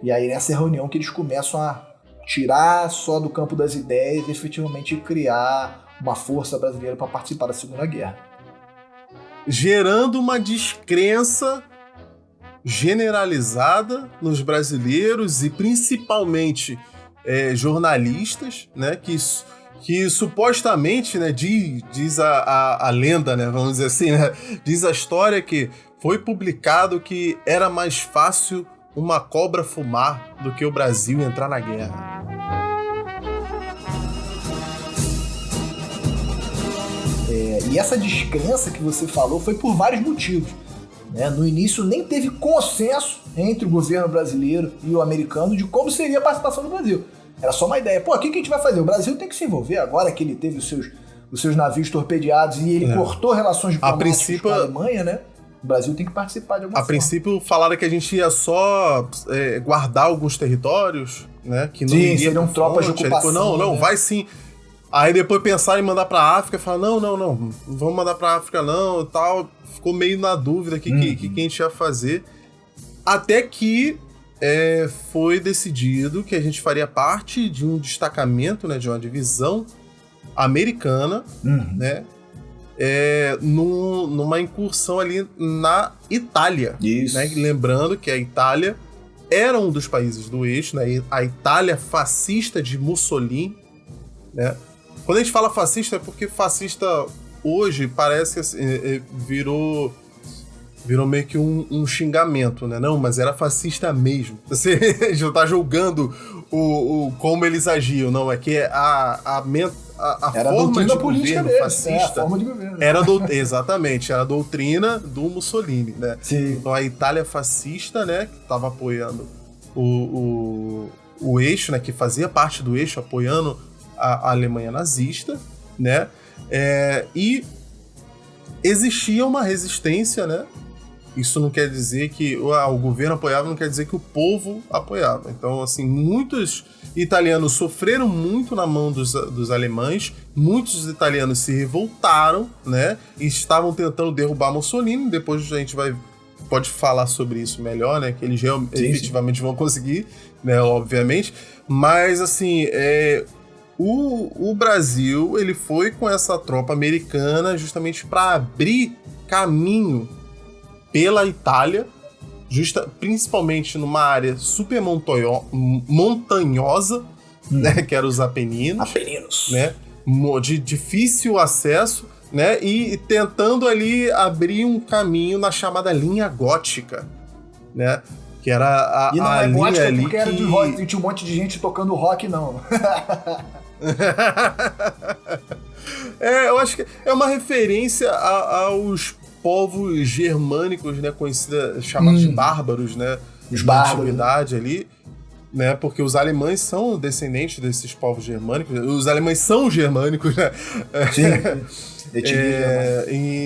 E aí nessa reunião que eles começam a tirar só do campo das ideias e efetivamente criar uma força brasileira para participar da Segunda Guerra. Gerando uma descrença generalizada nos brasileiros e principalmente jornalistas, né, que supostamente, né, diz a lenda, né, vamos dizer assim, né, diz a história que foi publicado que era mais fácil uma cobra fumar do que o Brasil entrar na guerra. E essa descrença que você falou foi por vários motivos, né? No início nem teve consenso entre o governo brasileiro e o americano de como seria a participação do Brasil. Era só uma ideia. Pô, o que a gente vai fazer? O Brasil tem que se envolver agora que ele teve os seus navios torpedeados e ele cortou relações diplomáticas com a Alemanha, né? O Brasil tem que participar de alguma forma. A princípio falaram que a gente ia só guardar alguns territórios, né? Que não seriam tropas de ocupação. Não, né? vai sim. Aí depois pensaram em mandar pra África, falaram, não vamos mandar pra África não, e tal. Ficou meio na dúvida que a gente ia fazer. Até que foi decidido que a gente faria parte de um destacamento, né, de uma divisão americana, né, numa incursão ali na Itália. Isso. Né? Lembrando que a Itália era um dos países do eixo, né, a Itália fascista de Mussolini, né? Quando a gente fala fascista é porque fascista hoje parece que assim, virou meio que um xingamento, né? Não, mas era fascista mesmo. Você já tá julgando como eles agiam, não. É que a forma de governo fascista... a forma de governo. Exatamente, era a doutrina do Mussolini, né? Sim. Então a Itália fascista, né, que estava apoiando o eixo, né, que fazia parte do eixo, apoiando a Alemanha nazista, né? E existia uma resistência, né? Isso não quer dizer que o governo apoiava, não quer dizer que o povo apoiava. Então, assim, muitos italianos sofreram muito na mão dos alemães, muitos italianos se revoltaram, né? E estavam tentando derrubar Mussolini. Depois a gente pode falar sobre isso melhor, né? Que eles efetivamente vão conseguir, né? Obviamente. Mas, assim, o Brasil, ele foi com essa tropa americana justamente para abrir caminho pela Itália, principalmente numa área super montanhosa, né, que era os Apeninos, né, de difícil acesso, né, e tentando ali abrir um caminho na chamada linha gótica, né, que era e não a linha gótica ali porque era de rock, e tinha um monte de gente tocando rock, não. Eu acho que é uma referência aos povos germânicos, né, chamados de bárbaros, né, os da bárbaros, antiguidade ali, né, porque os alemães são descendentes desses povos germânicos, os alemães são germânicos, né? Sim.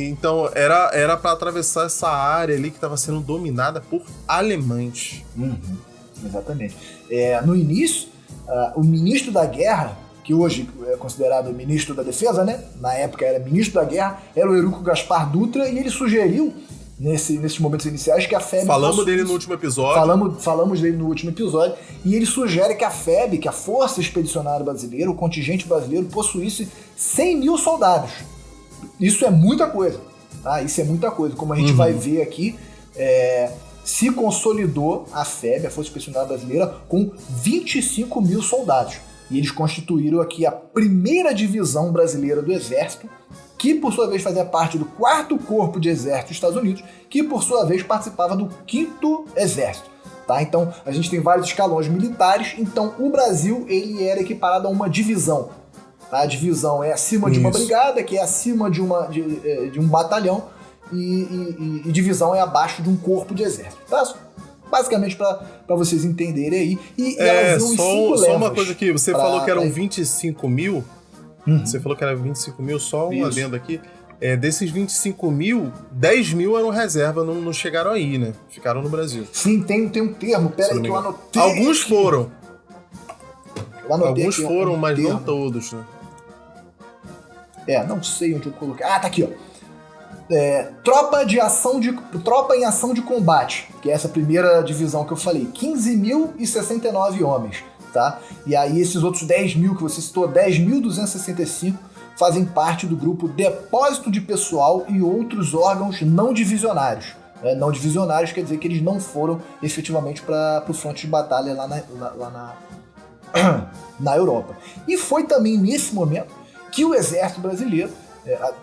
Então era para atravessar essa área ali que estava sendo dominada por alemães. Exatamente. No início, o ministro da guerra, que hoje é considerado ministro da defesa, né? Na época era ministro da guerra, era o Eurico Gaspar Dutra, e ele sugeriu, nesses momentos iniciais, que a FEB... Falamos dele no último episódio. Falamos dele no último episódio, e ele sugere que a FEB, que a Força Expedicionária Brasileira, o contingente brasileiro, possuísse 100 mil soldados. Isso é muita coisa, tá? Isso é muita coisa. Como a gente vai ver aqui, se consolidou a FEB, a Força Expedicionária Brasileira, com 25 mil soldados. E eles constituíram aqui a primeira divisão brasileira do Exército, que por sua vez fazia parte do 4º Corpo de Exército dos Estados Unidos, que por sua vez participava do 5º Exército. Tá? Então a gente tem vários escalões militares, então o Brasil ele era equiparado a uma divisão. Tá? A divisão é acima de uma brigada, que é acima de um batalhão, e divisão é abaixo de um corpo de exército. Tá? Basicamente para vocês entenderem aí. E elas iam em 5 levas. Só uma coisa aqui, você falou que eram 25 mil. Você falou que era 25 mil, só um adendo aqui. Desses 25 mil, 10 mil eram reserva, não chegaram aí, né? Ficaram no Brasil. Sim, tem um termo, peraí que eu anotei. Alguns aqui. foram. Alguns foram, mas não todos, né? Não sei onde eu coloquei. Tá aqui, ó. Tropa em ação de combate, que é essa primeira divisão que eu falei, 15.069 homens, tá? E aí esses outros 10 mil que você citou, 10.265, fazem parte do grupo Depósito de Pessoal e outros órgãos não divisionários. Não divisionários quer dizer que eles não foram efetivamente para o fronte de batalha lá na Europa. E foi também nesse momento que o Exército Brasileiro,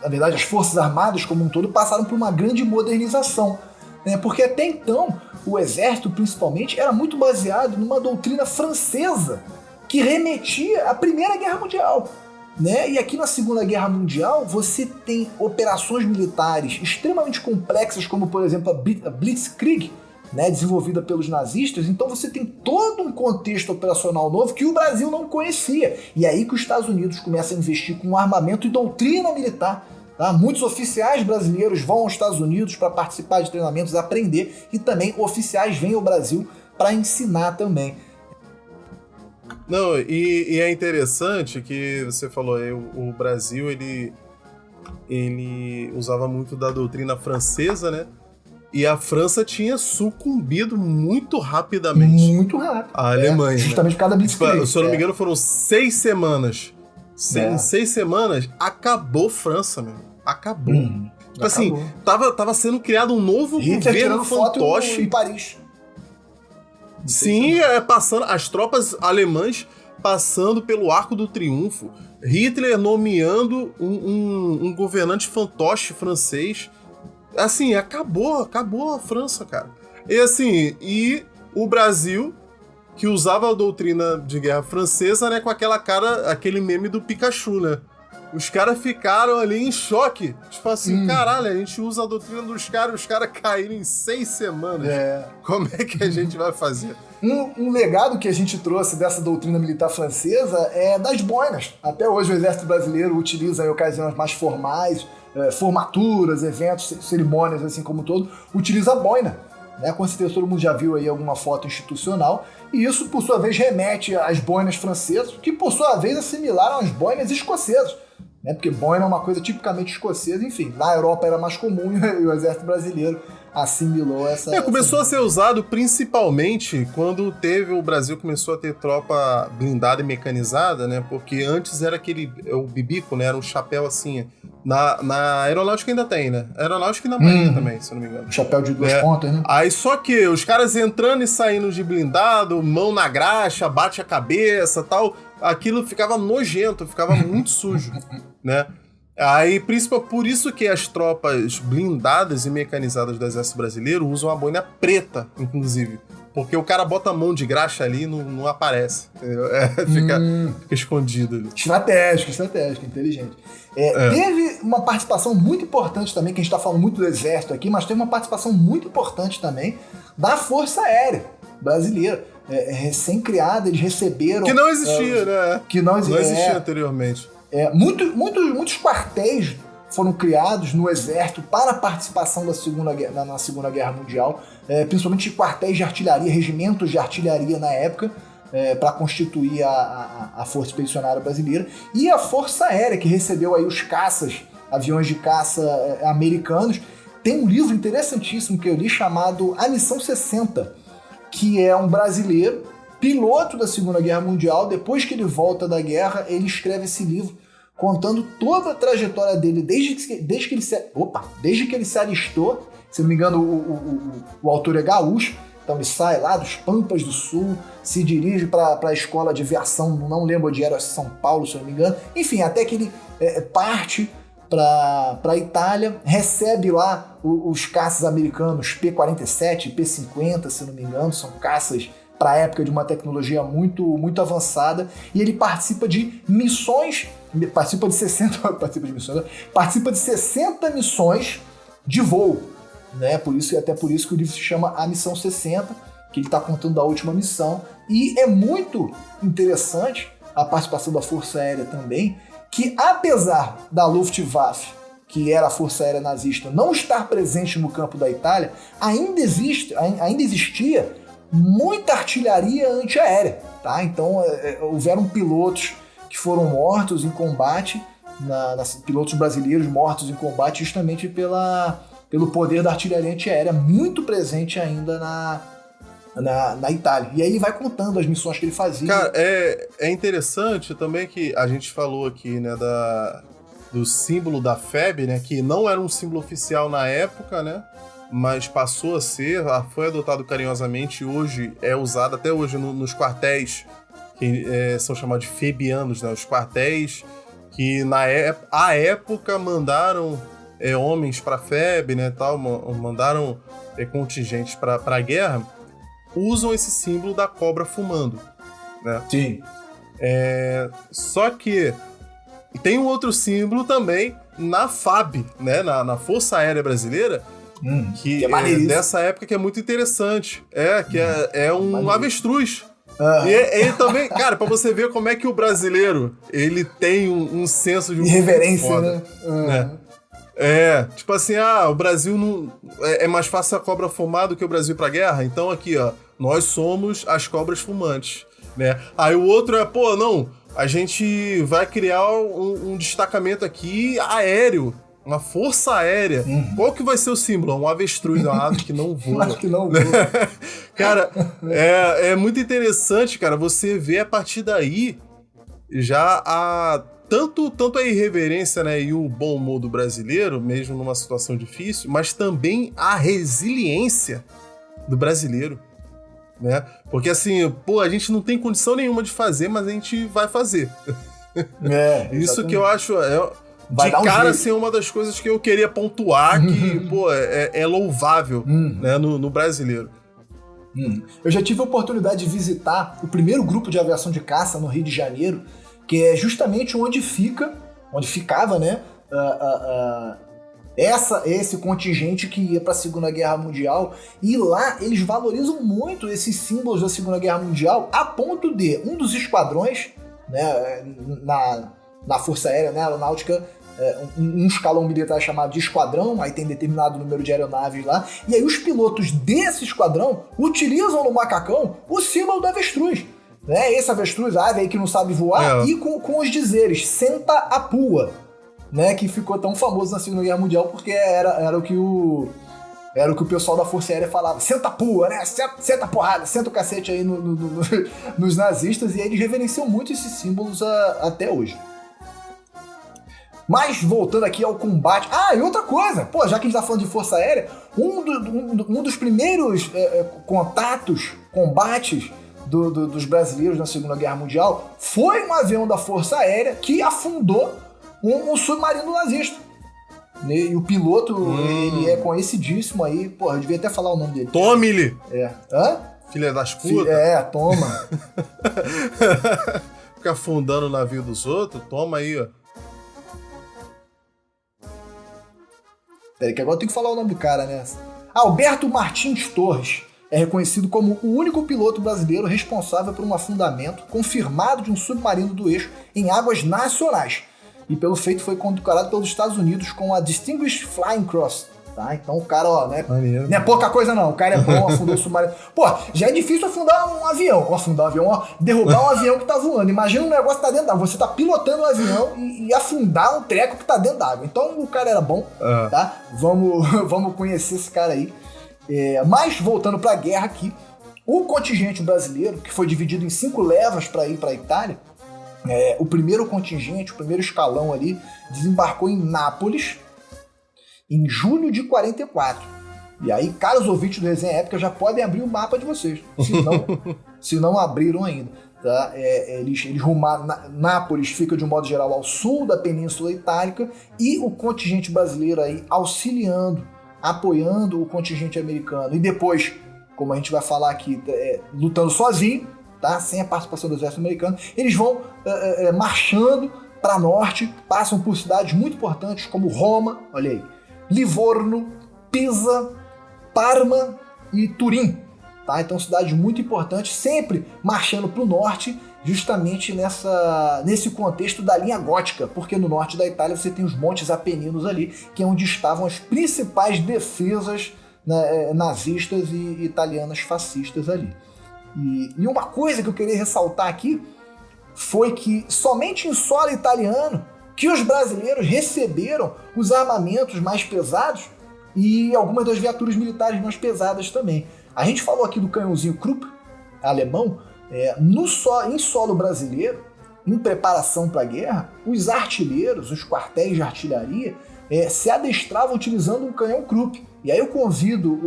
na verdade as Forças Armadas como um todo, passaram por uma grande modernização, né? Porque até então o Exército principalmente era muito baseado numa doutrina francesa que remetia à Primeira Guerra Mundial, né? E aqui na Segunda Guerra Mundial você tem operações militares extremamente complexas, como por exemplo a Blitzkrieg, né, desenvolvida pelos nazistas. Então você tem todo um contexto operacional novo que o Brasil não conhecia. E aí que os Estados Unidos começam a investir com armamento e doutrina militar. Tá? Muitos oficiais brasileiros vão aos Estados Unidos para participar de treinamentos, aprender, e também oficiais vêm ao Brasil para ensinar também. Não, e é interessante que você falou, o Brasil, ele usava muito da doutrina francesa, né? E a França tinha sucumbido muito rapidamente Muito rápido. à Alemanha. Justamente por causa da Blitzkrieg. Se eu não me engano, foram 6 semanas. Em 6 semanas, acabou França, meu. Acabou. Tipo assim, tava sendo criado um novo governo fantoche. Em Paris. Sim, passando as tropas alemãs passando pelo Arco do Triunfo. Hitler nomeando um governante fantoche francês. Assim, acabou a França, cara. E assim, o Brasil, que usava a doutrina de guerra francesa, né, com aquela cara, aquele meme do Pikachu, né? Os caras ficaram ali em choque. Tipo assim, caralho, a gente usa a doutrina dos caras, os caras caíram em 6 semanas. Como é que a gente vai fazer? Um legado que a gente trouxe dessa doutrina militar francesa é das boinas. Até hoje o exército brasileiro utiliza em ocasiões mais formais, formaturas, eventos, cerimônias, assim como um todo, utiliza a boina. Né? Com certeza todo mundo já viu aí alguma foto institucional. E isso, por sua vez, remete às boinas francesas, que por sua vez assimilaram as boinas escocesas. Né? Porque boina é uma coisa tipicamente escocesa, enfim. Na Europa era mais comum e o exército brasileiro assimilou essa... começou a ser usado principalmente quando o Brasil começou a ter tropa blindada e mecanizada, né? Porque antes era o bibico, né? Era um chapéu assim. Na aeronáutica ainda tem, né? Aeronáutica e na marinha também, se eu não me engano. Chapéu de 2 pontas, né? Aí só que os caras entrando e saindo de blindado, mão na graxa, bate a cabeça, tal, aquilo ficava nojento, ficava muito sujo, né? Aí, por isso que as tropas blindadas e mecanizadas do Exército Brasileiro usam a boina preta, inclusive. Porque o cara bota a mão de graxa ali e não aparece. Fica escondido ali. Estratégico, inteligente. Teve uma participação muito importante também, que a gente está falando muito do Exército aqui, mas teve uma participação muito importante também da Força Aérea Brasileira. Recém-criada, eles receberam... Que não existia, né? Que não existia anteriormente. Muitos quartéis foram criados no Exército para a participação na Segunda Guerra Mundial, principalmente quartéis de artilharia, regimentos de artilharia na época, para constituir a Força Expedicionária Brasileira, e a Força Aérea, que recebeu aí os caças, aviões de caça americanos. Tem um livro interessantíssimo que eu li chamado A Missão 60, que é um brasileiro, piloto da Segunda Guerra Mundial. Depois que ele volta da guerra, ele escreve esse livro contando toda a trajetória dele desde que ele se alistou. Se não me engano, o autor é gaúcho, então ele sai lá dos Pampas do Sul, se dirige para a escola de aviação, não lembro onde era, São Paulo, se eu não me engano. Enfim, até que ele parte para a Itália, recebe lá os caças americanos P-47, P-50, se não me engano, são caças para a época de uma tecnologia muito, muito avançada, e ele participa de missões, participa de 60 missões de voo, né? Até por isso que o livro se chama A Missão 60, que ele está contando da última missão, e é muito interessante a participação da Força Aérea também, que apesar da Luftwaffe, que era a Força Aérea nazista, não estar presente no campo da Itália, ainda existia muita artilharia antiaérea, tá? Então houveram pilotos que foram mortos em combate, pilotos brasileiros mortos em combate justamente pelo poder da artilharia antiaérea, muito presente ainda na Itália. E aí ele vai contando as missões que ele fazia. Cara, é interessante também que a gente falou aqui, né, do símbolo da FEB, né, que não era um símbolo oficial na época, né, mas passou a ser, foi adotado carinhosamente e hoje é usado até hoje nos quartéis que são chamados de febianos, né, os quartéis que à época mandaram homens para a FEB, né, tal, mandaram contingentes para a guerra, usam esse símbolo da cobra fumando, né? Sim. Só que tem um outro símbolo também na FAB, né, na Força Aérea Brasileira, que é dessa época, que é muito interessante. Que é um avestruz. E também, cara, pra você ver como é que o brasileiro, ele tem um senso de reverência, foda, né? Tipo assim, o Brasil não... É mais fácil a cobra fumar do que o Brasil ir pra guerra? Então aqui, ó, nós somos as cobras fumantes, né? Aí o outro não, a gente vai criar um destacamento aqui aéreo, uma força aérea. Qual que vai ser o símbolo? Um avestruz, uma ave que não voa. Acho que não voa. Cara, é muito interessante, cara, você vê a partir daí já tanto a irreverência, né, e o bom humor do brasileiro, mesmo numa situação difícil, mas também a resiliência do brasileiro, né? Porque assim, a gente não tem condição nenhuma de fazer, mas a gente vai fazer. Isso que eu acho... de cara, assim, uma das coisas que eu queria pontuar que, é louvável, né, no brasileiro. Eu já tive a oportunidade de visitar o primeiro grupo de aviação de caça no Rio de Janeiro, que é justamente onde ficava, né, esse contingente que ia para a Segunda Guerra Mundial. E lá eles valorizam muito esses símbolos da Segunda Guerra Mundial, a ponto de um dos esquadrões, né, na Força Aérea, né, Aeronáutica, um escalão militar chamado de esquadrão, aí tem determinado número de aeronaves lá, e aí os pilotos desse esquadrão utilizam no macacão o símbolo do avestruz, né? Esse avestruz, ave aí que não sabe voar, e com os dizeres, senta a pua, né, que ficou tão famoso na Segunda Guerra Mundial porque era o que o pessoal da Força Aérea falava, senta a pua, né, senta a porrada, senta o cacete aí nos nazistas, e aí eles reverenciam muito esses símbolos até hoje. Mas voltando aqui ao combate... e outra coisa, já que a gente tá falando de Força Aérea, um dos primeiros combates dos brasileiros na Segunda Guerra Mundial foi um avião da Força Aérea que afundou um submarino nazista. E o piloto, ele é conhecidíssimo aí, eu devia até falar o nome dele. Tome-lhe! Hã? Filha das putas. Toma. Fica afundando o navio dos outros, toma aí, ó. Peraí, que agora eu tenho que falar o nome do cara, né? Alberto Martins Torres é reconhecido como o único piloto brasileiro responsável por um afundamento confirmado de um submarino do eixo em águas nacionais. E pelo feito foi condecorado pelos Estados Unidos com a Distinguished Flying Cross. Tá? Então o cara, não é pouca coisa não, o cara é bom, afundou o submarino. Já é difícil afundar um avião, derrubar um avião que tá voando. Imagina um negócio que tá dentro d'água, você tá pilotando um avião e afundar um treco que tá dentro d'água. Então o cara era bom, tá? Vamos conhecer esse cara aí. Mas voltando pra guerra aqui, o contingente brasileiro, que foi dividido em 5 levas para ir pra Itália, o primeiro contingente, o primeiro escalão ali, desembarcou em Nápoles, em julho de 44. E aí, caros ouvintes do Resenha Épica, já podem abrir o mapa de vocês, se não abriram ainda. Tá? Eles rumaram... Nápoles fica, de um modo geral, ao sul da Península Itálica, e o contingente brasileiro aí auxiliando, apoiando o contingente americano. E depois, como a gente vai falar aqui, lutando sozinho, tá? Sem a participação do exército americano, eles vão marchando para norte, passam por cidades muito importantes como Roma, olha aí, Livorno, Pisa, Parma e Turim. Tá? Então, cidades muito importantes, sempre marchando para o norte, justamente nesse contexto da linha gótica, porque no norte da Itália você tem os Montes Apeninos ali, que é onde estavam as principais defesas, né, nazistas e italianas fascistas ali. E uma coisa que eu queria ressaltar aqui foi que somente em solo italiano que os brasileiros receberam os armamentos mais pesados e algumas das viaturas militares mais pesadas também. A gente falou aqui do canhãozinho Krupp, alemão. Em solo brasileiro, em preparação para a guerra, os artilheiros, os quartéis de artilharia, se adestravam utilizando um canhão Krupp. E aí eu convido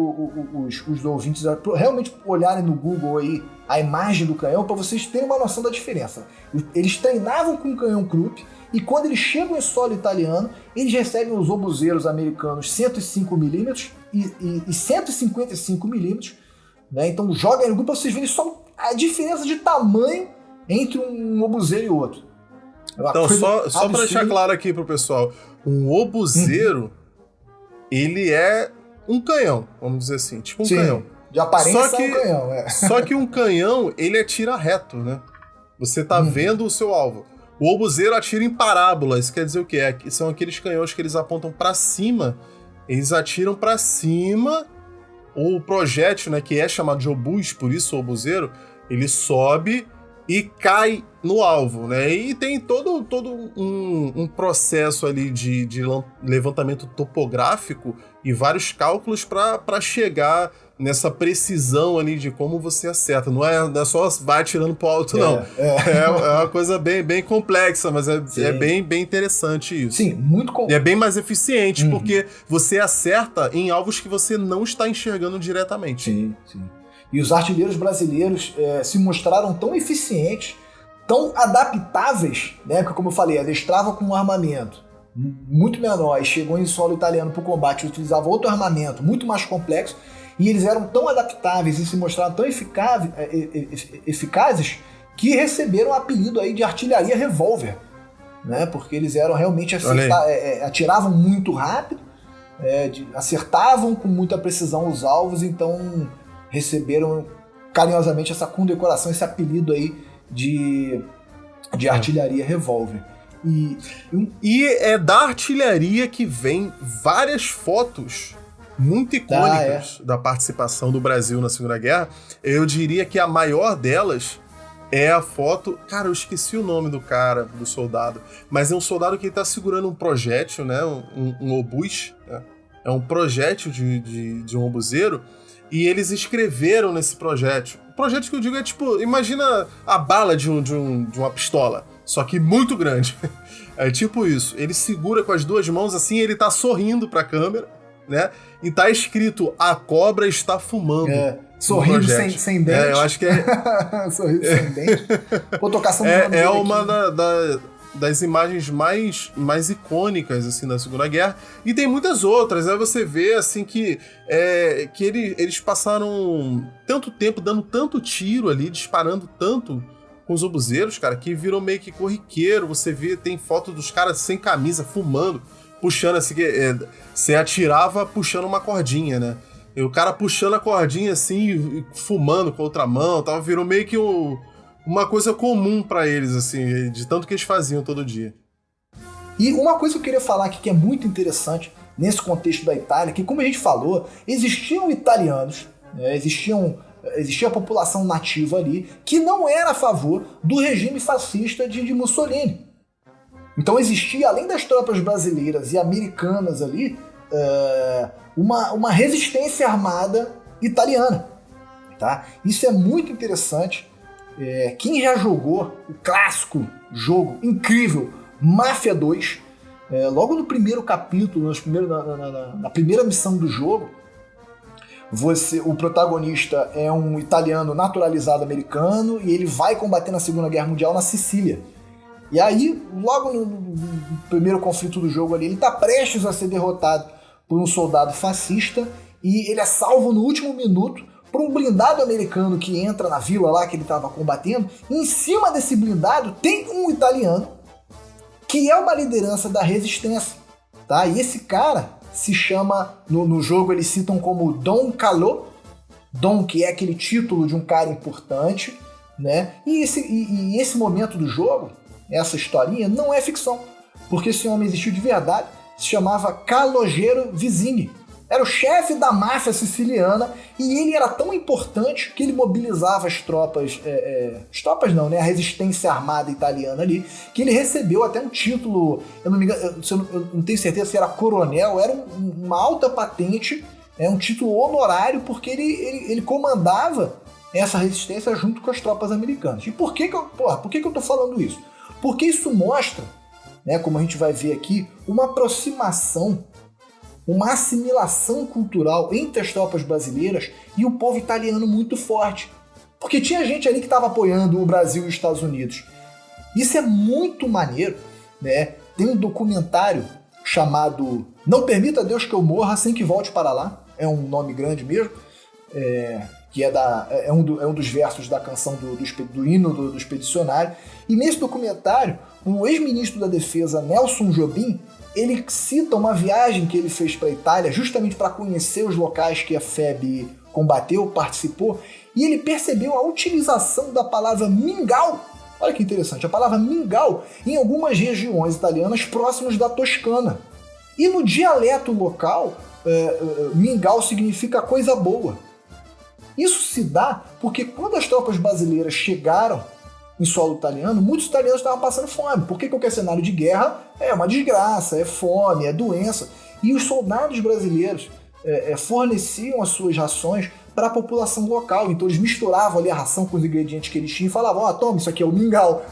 os ouvintes a realmente olharem no Google aí a imagem do canhão para vocês terem uma noção da diferença. Eles treinavam com o canhão Krupp e quando eles chegam em solo italiano, eles recebem os obuseiros americanos 105mm e 155mm, né? Então joga aí no Google para vocês verem só a diferença de tamanho entre um obuseiro e outro. Então, só para deixar claro aqui pro pessoal, um obuseiro, ele é um canhão, vamos dizer assim, tipo um canhão. De aparência é um canhão. Só que um canhão, ele atira reto, né? Você tá vendo o seu alvo. O obuseiro atira em parábola. Isso quer dizer o quê? São aqueles canhões que eles apontam para cima, eles atiram para cima, o projétil, né, que é chamado de obus, por isso o obuseiro, ele sobe e cai no alvo, né? E tem todo um processo ali de levantamento topográfico e vários cálculos para chegar nessa precisão ali de como você acerta. Não é só vai atirando pro alto, não. É uma coisa bem complexa, mas é bem interessante isso. Sim, muito E é bem mais eficiente, porque você acerta em alvos que você não está enxergando diretamente. Sim. E os artilheiros brasileiros se mostraram tão eficientes, tão adaptáveis, né? Porque, como eu falei, adestrava com um armamento muito menor e chegou em solo italiano para o combate e utilizava outro armamento muito mais complexo, e eles eram tão adaptáveis e se mostraram tão eficazes que receberam o apelido aí de artilharia revólver, né? Porque eles eram realmente atiravam muito rápido, acertavam com muita precisão os alvos, então receberam carinhosamente essa condecoração, esse apelido aí de artilharia revólver. E é da artilharia que vem várias fotos muito icônicas da participação do Brasil na Segunda Guerra. Eu diria que a maior delas é a foto... Cara, eu esqueci o nome do cara, do soldado, mas é um soldado que tá segurando um projétil, né? Um obus, né? É um projétil de um obuseiro. E eles escreveram nesse projétil. O projétil que eu digo é tipo, imagina a bala de uma pistola, só que muito grande. É tipo isso. Ele segura com as duas mãos assim, ele tá sorrindo pra câmera, né? E tá escrito, a cobra está fumando. Sorrindo sem dente. Eu acho que é... Sorrindo sem dente. Pô, tô caçando uma das imagens mais icônicas, assim, da Segunda Guerra. E tem muitas outras. Aí você vê, assim, que eles passaram tanto tempo dando tanto tiro ali, disparando tanto com os obuseiros, cara, que virou meio que corriqueiro. Você vê, tem foto dos caras sem camisa, fumando, puxando, assim, você atirava puxando uma cordinha, né? E o cara puxando a cordinha, assim, fumando com a outra mão, tal, virou meio que uma coisa comum pra eles, assim, de tanto que eles faziam todo dia. E uma coisa que eu queria falar aqui que é muito interessante nesse contexto da Itália, que, como a gente falou, existiam italianos, né, existia a população nativa ali que não era a favor do regime fascista de Mussolini. Então existia, além das tropas brasileiras e americanas ali, uma resistência armada italiana. Tá? Isso é muito interessante. Quem já jogou o clássico jogo incrível Máfia 2, logo no primeiro capítulo, na primeira missão do jogo, o protagonista é um italiano naturalizado americano e ele vai combater na Segunda Guerra Mundial na Sicília. E aí, logo no primeiro conflito do jogo ali, ele está prestes a ser derrotado por um soldado fascista e ele é salvo no último minuto por um blindado americano que entra na vila lá que ele estava combatendo. E em cima desse blindado tem um italiano que é uma liderança da resistência, tá? E esse cara se chama, no jogo eles citam como Don Calò, Don, que é aquele título de um cara importante, né? E esse momento do jogo, essa historinha, não é ficção, porque esse homem existiu de verdade, se chamava Calogero Visini. Era o chefe da máfia siciliana e ele era tão importante que ele mobilizava as tropas, a resistência armada italiana ali, que ele recebeu até um título, eu não me engano, eu não tenho certeza se era coronel, era uma alta patente, um título honorário, porque ele comandava essa resistência junto com as tropas americanas. E por que eu tô falando isso? Porque isso mostra, né, como a gente vai ver aqui, uma aproximação, uma assimilação cultural entre as tropas brasileiras e o povo italiano muito forte. Porque tinha gente ali que estava apoiando o Brasil e os Estados Unidos. Isso é muito maneiro, né? Tem um documentário chamado Não Permita Deus que eu morra sem que volte para lá. É um nome grande mesmo. Que é um dos versos da canção do hino do expedicionário. E nesse documentário, o ex-ministro da Defesa, Nelson Jobim, ele cita uma viagem que ele fez para a Itália justamente para conhecer os locais que a FEB combateu, participou, e ele percebeu a utilização da palavra mingau Olha que interessante, a palavra mingau em algumas regiões italianas próximas da Toscana. E no dialeto local, mingau significa coisa boa. Isso se dá porque quando as tropas brasileiras chegaram em solo italiano, muitos italianos estavam passando fome. Porque qualquer cenário de guerra é uma desgraça, é fome, é doença. E os soldados brasileiros forneciam as suas rações para a população local. Então eles misturavam ali a ração com os ingredientes que eles tinham e falavam, toma, isso aqui é o mingau.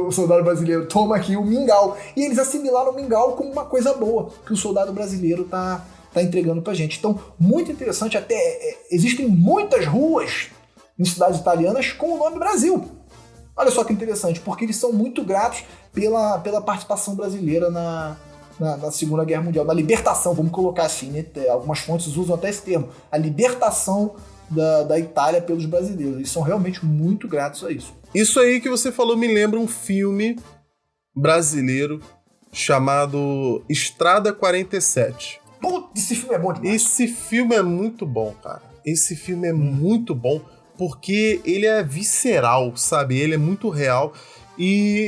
O soldado brasileiro, toma aqui o mingau. E eles assimilaram o mingau como uma coisa boa que o soldado brasileiro tá entregando pra gente. Então, muito interessante, até existem muitas ruas em cidades italianas com o nome Brasil. Olha só que interessante, porque eles são muito gratos pela participação brasileira na Segunda Guerra Mundial, na libertação, vamos colocar assim, né? Algumas fontes usam até esse termo, a libertação da Itália pelos brasileiros. Eles são realmente muito gratos a isso. Isso aí que você falou me lembra um filme brasileiro chamado Estrada 47. Putz, esse filme é bom demais. Esse filme é muito bom, cara. Esse filme é muito bom porque ele é visceral, sabe? Ele é muito real.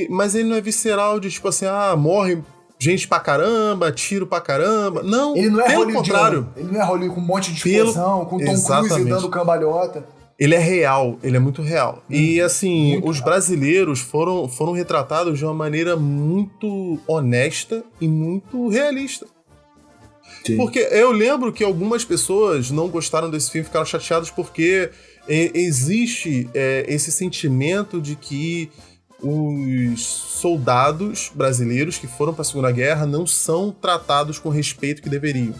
Mas ele não é visceral de tipo assim, morre gente pra caramba, tiro pra caramba. Não, ele não é pelo contrário. Ele não é Hollywood com um monte de explosão, com Tom Cruise dando cambalhota. Ele é real, ele é muito real. E assim, muito os real. Brasileiros foram retratados de uma maneira muito honesta e muito realista. Sim. Porque eu lembro que algumas pessoas não gostaram desse filme, ficaram chateadas porque existe esse sentimento de que os soldados brasileiros que foram para a Segunda Guerra não são tratados com o respeito que deveriam.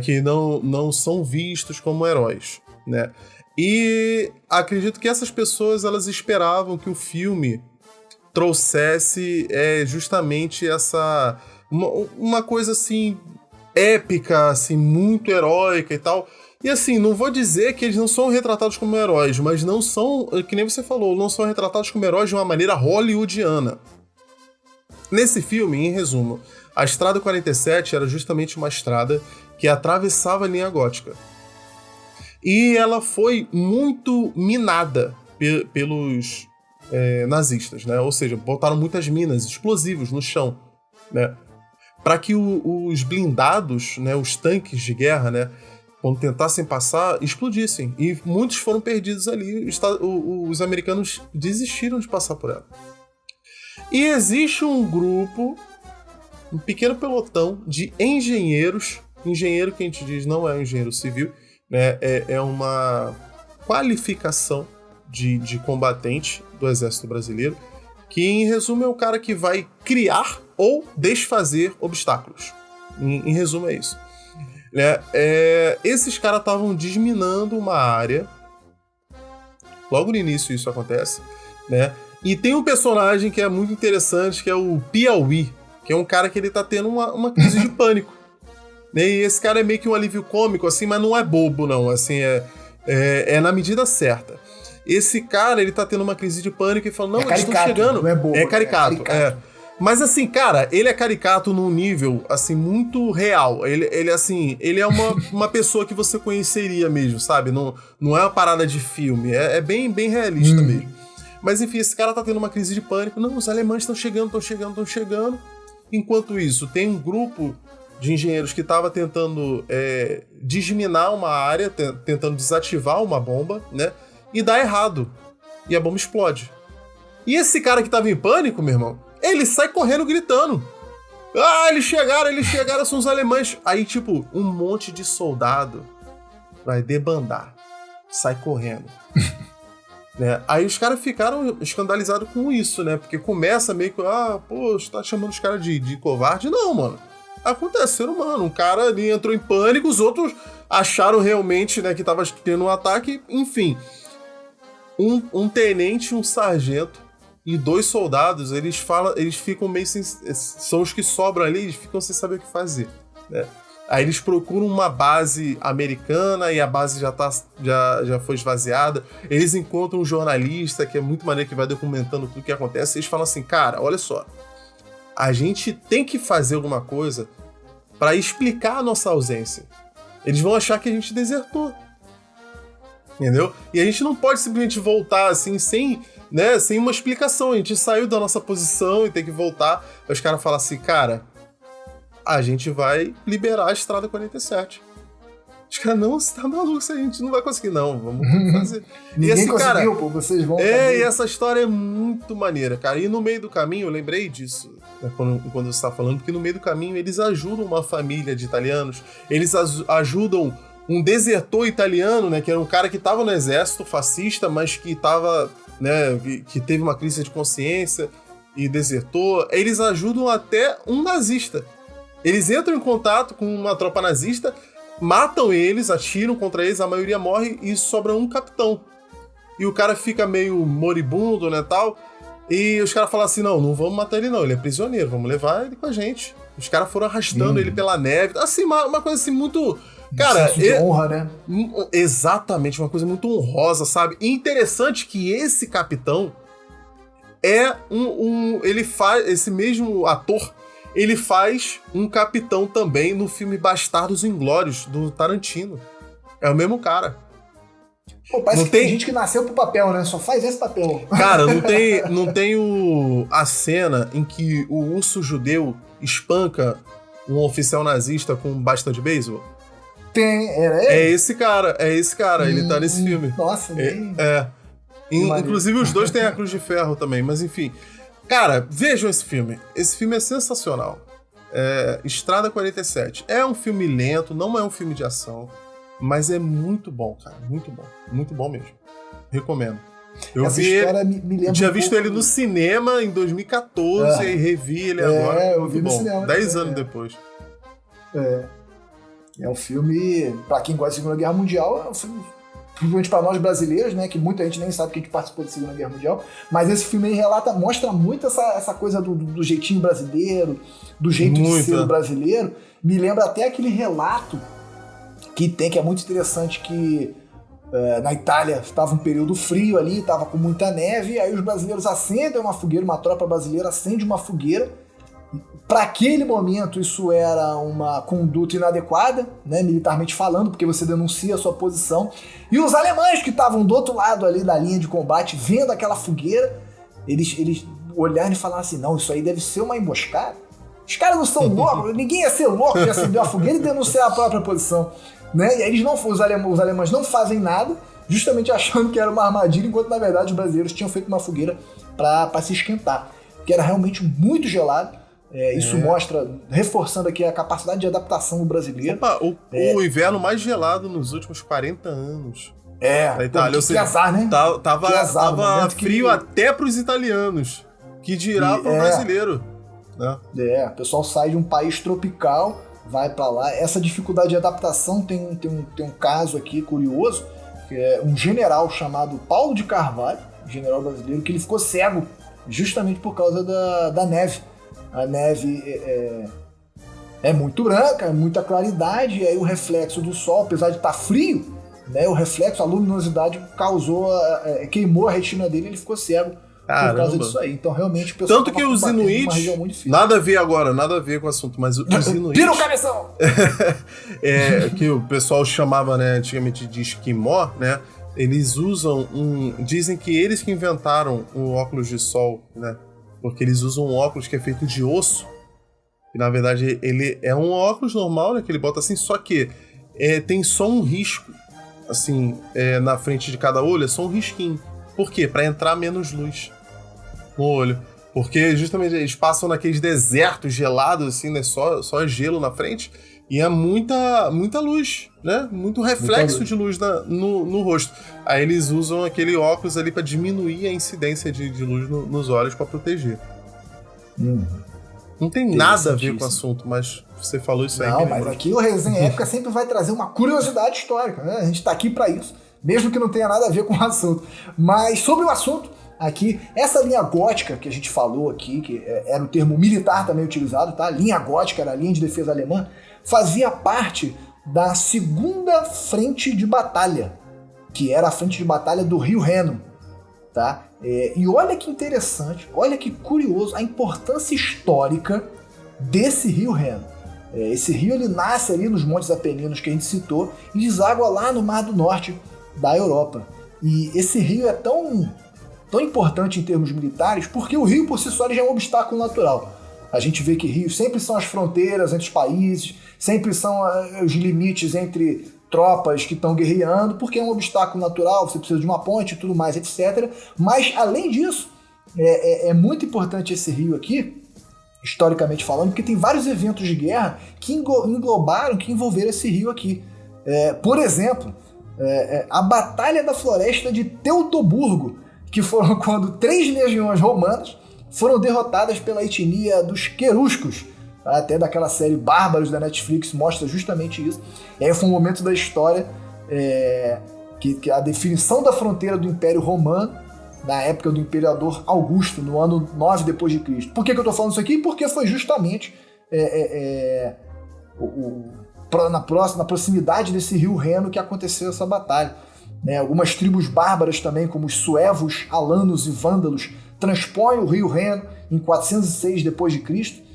Que não são vistos como heróis. Né? E acredito que essas pessoas elas esperavam que o filme trouxesse justamente essa... Uma coisa assim épica, assim, muito heróica e tal. E assim, não vou dizer que eles não são retratados como heróis, mas não são, que nem você falou, não são retratados como heróis de uma maneira hollywoodiana. Nesse filme, em resumo, a Estrada 47 era justamente uma estrada que atravessava a linha gótica. E ela foi muito minada pelos nazistas, né? Ou seja, botaram muitas minas, explosivos no chão, né? Para que os blindados, né, os tanques de guerra, né, quando tentassem passar, explodissem. E muitos foram perdidos ali. Os americanos desistiram de passar por ela. E existe um grupo, um pequeno pelotão de engenheiros. Engenheiro que a gente diz não é um engenheiro civil, né, é uma qualificação de combatente do Exército Brasileiro, que em resumo é o cara que vai criar ou desfazer obstáculos. Em resumo é isso. Esses caras estavam desminando uma área. Logo no início isso acontece, né? E tem um personagem que é muito interessante, que é o Piauí, que é um cara que ele tá tendo uma crise de pânico. Né? E esse cara é meio que um alívio cômico, assim, mas não é bobo, não. Assim, é na medida certa. Esse cara, ele tá tendo uma crise de pânico e fala, não, eles estão chegando. Não é bobo, é caricato. Mas assim, cara, ele é caricato num nível, assim, muito real. Ele assim, ele é uma pessoa que você conheceria mesmo, sabe? Não é uma parada de filme, é bem, bem realista mesmo. Mas enfim, esse cara tá tendo uma crise de pânico. Não, os alemães estão chegando. Enquanto isso, tem um grupo de engenheiros que tava tentando desminar uma área, tentando desativar uma bomba, né? E dá errado. E a bomba explode. E esse cara que tava em pânico, meu irmão, ele sai correndo gritando. Eles chegaram, são os alemães. Aí, tipo, um monte de soldado vai debandar. Sai correndo. Né? Aí os caras ficaram escandalizados com isso, né? Porque começa meio que, você tá chamando os caras de covarde? Não, mano. Acontece, ser humano. Um cara ali entrou em pânico, os outros acharam realmente, né, que tava tendo um ataque, enfim. Um tenente, um sargento e 2 soldados, eles ficam meio sem... São os que sobram ali, eles ficam sem saber o que fazer, né? Aí eles procuram uma base americana e a base já foi esvaziada. Eles encontram um jornalista, que é muito maneiro, que vai documentando tudo o que acontece. Eles falam assim, cara, olha só, a gente tem que fazer alguma coisa para explicar a nossa ausência. Eles vão achar que a gente desertou. Entendeu? E a gente não pode simplesmente voltar assim sem uma explicação. A gente saiu da nossa posição e tem que voltar. Aí os caras falam assim, cara, a gente vai liberar a Estrada 47. Os caras, não, você tá maluco, a gente não vai conseguir, não, vamos fazer. Ninguém assim, conseguiu, cara, pô, vocês vão... e essa história é muito maneira, cara. E no meio do caminho, eu lembrei disso, né, quando você tá falando, porque no meio do caminho eles ajudam uma família de italianos, eles ajudam um desertor italiano, né, que era um cara que tava no exército fascista, mas que tava, né, que teve uma crise de consciência e desertou. Eles ajudam até um nazista. Eles entram em contato com uma tropa nazista, matam eles, atiram contra eles, a maioria morre e sobra um capitão. E o cara fica meio moribundo, né, tal. E os caras falam assim, não vamos matar ele não, ele é prisioneiro, vamos levar ele com a gente. Os caras foram arrastando ele pela neve. Assim, uma coisa assim muito... Cara, de honra, né? Exatamente, uma coisa muito honrosa, sabe? E interessante que esse capitão é ele faz, esse mesmo ator, ele faz um capitão também no filme Bastardos Inglórios, do Tarantino. É o mesmo cara. Pô, parece que tem gente que nasceu pro papel, né? Só faz esse papel. Cara, não tem a cena em que o urso judeu espanca um oficial nazista com um bastão de beisebol? Tem, era ele? É esse cara, ele tá nesse filme. Nossa, bem... Inclusive os dois têm a Cruz de Ferro também, mas enfim. Cara, vejam esse filme. Esse filme é sensacional. Estrada 47. É um filme lento, não é um filme de ação, mas é muito bom, cara. Muito bom. Muito bom mesmo. Recomendo. Eu Essa história me lembra tinha visto ele no cinema em 2014 e revi ele agora. Eu vi no cinema. 10 anos depois. É um filme, pra quem gosta da Segunda Guerra Mundial, é um filme, principalmente pra nós brasileiros, né, que muita gente nem sabe que a gente participou da Segunda Guerra Mundial, mas esse filme aí mostra muito essa coisa do jeitinho brasileiro, do jeito de ser o brasileiro. Me lembra até aquele relato que tem, que é muito interessante, que na Itália estava um período frio ali, estava com muita neve, aí os brasileiros acendem uma fogueira, uma tropa brasileira acende uma fogueira. Para aquele momento, isso era uma conduta inadequada, né, militarmente falando, porque você denuncia a sua posição. E os alemães que estavam do outro lado ali da linha de combate, vendo aquela fogueira, eles olharam e falaram assim, não, isso aí deve ser uma emboscada. Os caras não são loucos, ninguém ia ser louco de acender a fogueira e denunciar a própria posição. Né? E aí os alemães não fazem nada, justamente achando que era uma armadilha, enquanto na verdade os brasileiros tinham feito uma fogueira para se esquentar, porque era realmente muito gelado. Isso mostra, reforçando aqui a capacidade de adaptação do brasileiro. Opa, o inverno mais gelado nos últimos 40 anos. Da Itália. Que azar, né? Tava frio até pros italianos, que dirá pro brasileiro. Né? O pessoal sai de um país tropical, vai para lá. Essa dificuldade de adaptação tem um caso aqui curioso, que é um general chamado Paulo de Carvalho, general brasileiro, que ele ficou cego justamente por causa da neve. A neve é muito branca, é muita claridade, e aí o reflexo do sol, apesar de estar frio, né, o reflexo, a luminosidade queimou a retina dele e ele ficou cego. Por causa disso aí. Então, realmente, o pessoal... Tanto que os Inuits... Nada a ver com o assunto, mas os Inuits... Tira o cabeção! Que o pessoal chamava, né, antigamente de esquimó, né? Eles usam dizem que eles que inventaram o óculos de sol, né? Porque eles usam um óculos que é feito de osso. E, na verdade, ele é um óculos normal, né? Que ele bota assim, só que tem só um risco, assim, na frente de cada olho, é só um risquinho. Por quê? Pra entrar menos luz no olho. Porque justamente eles passam naqueles desertos gelados, assim, né? Só gelo na frente. E é muita luz, né? Muito reflexo de luz no rosto. Aí eles usam aquele óculos ali pra diminuir a incidência de luz nos olhos pra proteger. Não tem nada a ver com o assunto, mas você falou isso aí. Não, mas aqui o Resenha Épica sempre vai trazer uma curiosidade histórica, né? A gente tá aqui pra isso, mesmo que não tenha nada a ver com o assunto. Mas sobre o assunto, aqui, essa linha gótica que a gente falou aqui, que era o termo militar também utilizado, tá? Linha gótica era a linha de defesa alemã, fazia parte da segunda frente de batalha, que era a frente de batalha do Rio Reno, tá? E olha que interessante, olha que curioso a importância histórica desse Rio Reno. Esse rio ele nasce ali nos Montes Apeninos que a gente citou e deságua lá no Mar do Norte, da Europa. E esse rio é tão importante em termos militares porque o rio por si só ele já é um obstáculo natural. A gente vê que rios sempre são as fronteiras entre os países, sempre são os limites entre tropas que estão guerreando, porque é um obstáculo natural, você precisa de uma ponte e tudo mais, etc. Mas, além disso, é muito importante esse rio aqui, historicamente falando, porque tem vários eventos de guerra que envolveram esse rio aqui. Por exemplo, a Batalha da Floresta de Teutoburgo, que foram quando 3 legiões romanas foram derrotadas pela etnia dos queruscos, até daquela série Bárbaros da Netflix mostra justamente isso. E aí foi um momento da história que a definição da fronteira do Império Romano, na época do Imperador Augusto, no ano 9 depois de Cristo. Por que eu estou falando isso aqui? Porque foi justamente na proximidade desse rio Reno que aconteceu essa batalha. Algumas tribos bárbaras também, como os suevos, alanos e vândalos, transpõem o rio Reno em 406 depois de Cristo,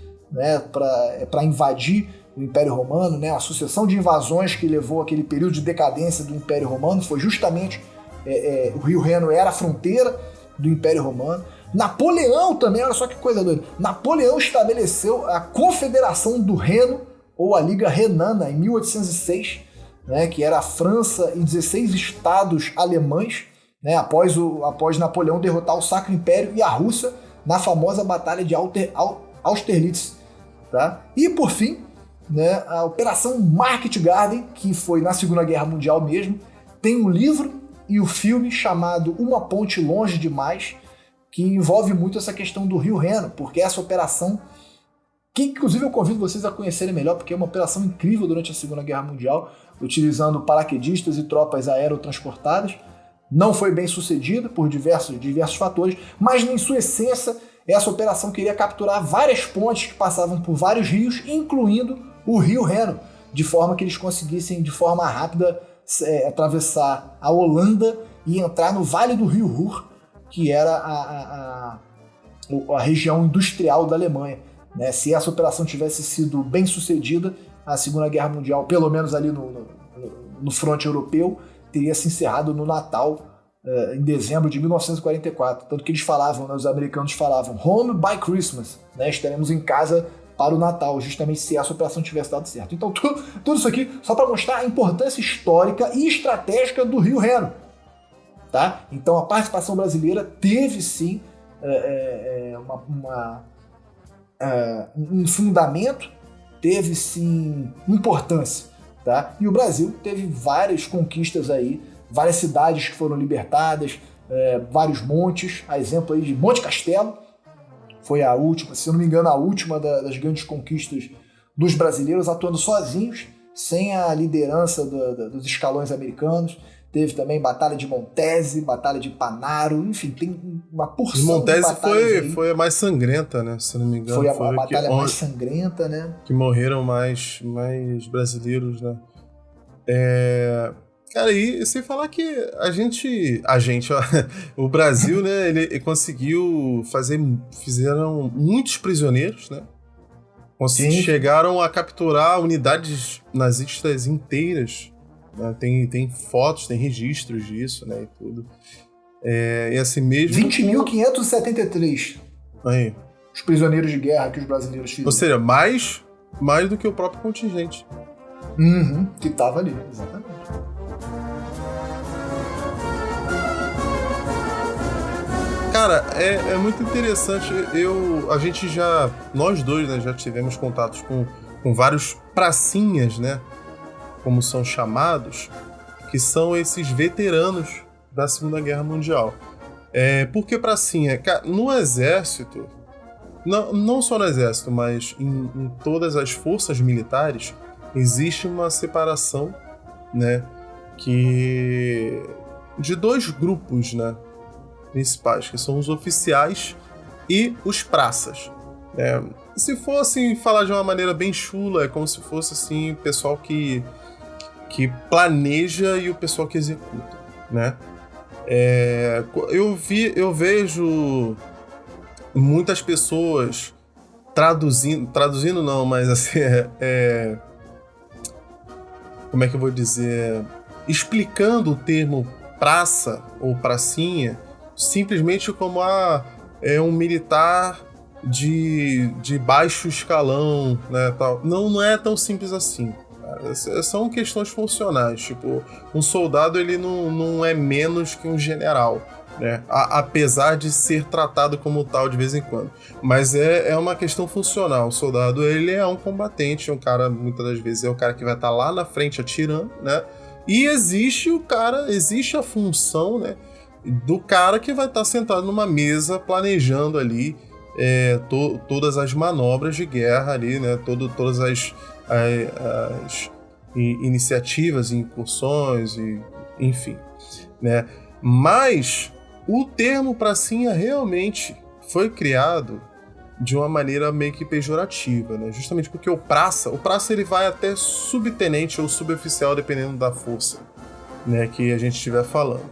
para invadir o Império Romano. A sucessão de invasões que levou aquele período de decadência do Império Romano foi justamente o rio Reno era a fronteira do Império Romano. Napoleão também, olha só que coisa doida, Napoleão estabeleceu a Confederação do Reno, ou a Liga Renana, em 1806, que era a França e 16 estados alemães, após Napoleão derrotar o Sacro Império e a Rússia na famosa Batalha de Austerlitz. Tá? E, por fim, a Operação Market Garden, que foi na Segunda Guerra Mundial mesmo, tem um livro e o filme chamado Uma Ponte Longe Demais, que envolve muito essa questão do rio Reno, porque essa operação, que inclusive eu convido vocês a conhecerem melhor, porque é uma operação incrível durante a Segunda Guerra Mundial, utilizando paraquedistas e tropas aerotransportadas. Não foi bem sucedida por diversos fatores, mas em sua essência, essa operação queria capturar várias pontes que passavam por vários rios, incluindo o rio Reno, de forma que eles conseguissem, de forma rápida, atravessar a Holanda e entrar no Vale do Rio Ruhr, que era a região industrial da Alemanha. Se essa operação tivesse sido bem sucedida, a Segunda Guerra Mundial, pelo menos ali no fronte europeu, teria se encerrado no Natal, em dezembro de 1944. Tanto que eles falavam, os americanos falavam Home by Christmas, estaremos em casa para o Natal, justamente se essa operação tivesse dado certo. Então tudo isso aqui só para mostrar a importância histórica e estratégica do rio Reno. Tá? Então a participação brasileira teve sim um fundamento, teve sim importância. Tá? E o Brasil teve várias conquistas aí, várias cidades que foram libertadas, vários montes, a exemplo aí de Monte Castelo, foi a última, se eu não me engano, a última das grandes conquistas dos brasileiros, atuando sozinhos, sem a liderança dos escalões americanos. Teve também Batalha de Montese, Batalha de Panaro, enfim, tem uma porção de Montese batalhas. foi a mais sangrenta, né? Se não me engano. Foi a batalha mais sangrenta, né? Que morreram mais brasileiros, né? Cara, e sem falar que o Brasil, né, ele conseguiu fizeram muitos prisioneiros, né? Chegaram a capturar unidades nazistas inteiras, né? Tem fotos, tem registros disso, né, e tudo. E assim mesmo... 20.573. Aí. Os prisioneiros de guerra que os brasileiros fizeram. Ou seja, mais do que o próprio contingente. Que estava ali, exatamente. Cara, é muito interessante. Nós dois, né, já tivemos contatos com vários pracinhas, né, como são chamados, que são esses veteranos da Segunda Guerra Mundial. Por que pracinha? No exército, não só no exército, mas em todas as forças militares, existe uma separação, né, de dois grupos, né, principais, que são os oficiais e os praças. Se for assim, falar de uma maneira bem chula, é como se fosse assim, o pessoal que planeja e o pessoal que executa, né? Eu vejo muitas pessoas traduzindo não, mas assim, como é que eu vou dizer? explicando o termo praça ou pracinha simplesmente como é um militar de baixo escalão, né, tal. Não é tão simples assim. São questões funcionais, tipo, um soldado ele não é menos que um general, né? Apesar de ser tratado como tal de vez em quando. Mas é uma questão funcional. O soldado ele é um combatente, um cara, muitas das vezes, é o cara que vai estar lá na frente atirando, né? E existe a função, né, do cara que vai estar sentado numa mesa planejando ali todas as manobras de guerra ali, né? Todas as iniciativas e incursões, enfim, né? Mas o termo pracinha realmente foi criado de uma maneira meio que pejorativa, né? Justamente porque o praça ele vai até subtenente ou suboficial, dependendo da força, né, que a gente estiver falando.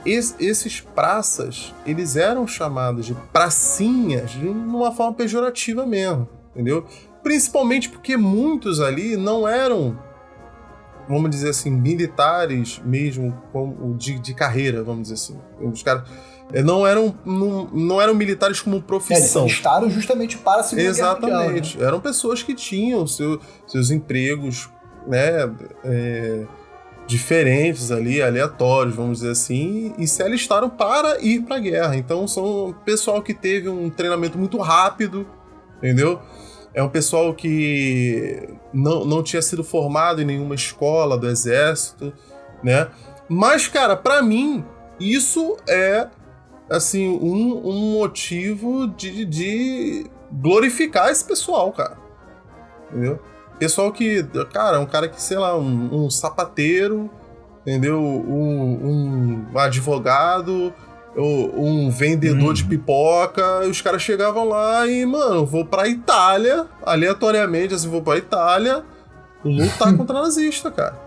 Esses praças, eles eram chamados de pracinhas de uma forma pejorativa mesmo, entendeu? Principalmente porque muitos ali não eram, vamos dizer assim, militares mesmo de carreira, vamos dizer assim. Os caras não eram militares como profissão. Eles estavam justamente para a Segunda Guerra Mundial. Exatamente. Eram pessoas que tinham seus empregos, né, diferentes ali, aleatórios, vamos dizer assim, e se alistaram para ir para a guerra. Então são pessoal que teve um treinamento muito rápido, entendeu? É um pessoal que não tinha sido formado em nenhuma escola do exército, né? Mas, cara, pra mim, isso é, assim, um motivo de glorificar esse pessoal, cara. Entendeu? Pessoal que, cara, um cara que, sei lá, um sapateiro, entendeu? Um advogado, um vendedor de pipoca, e os caras chegavam lá e, mano, vou pra Itália, aleatoriamente, assim, vou pra Itália lutar contra nazista, cara.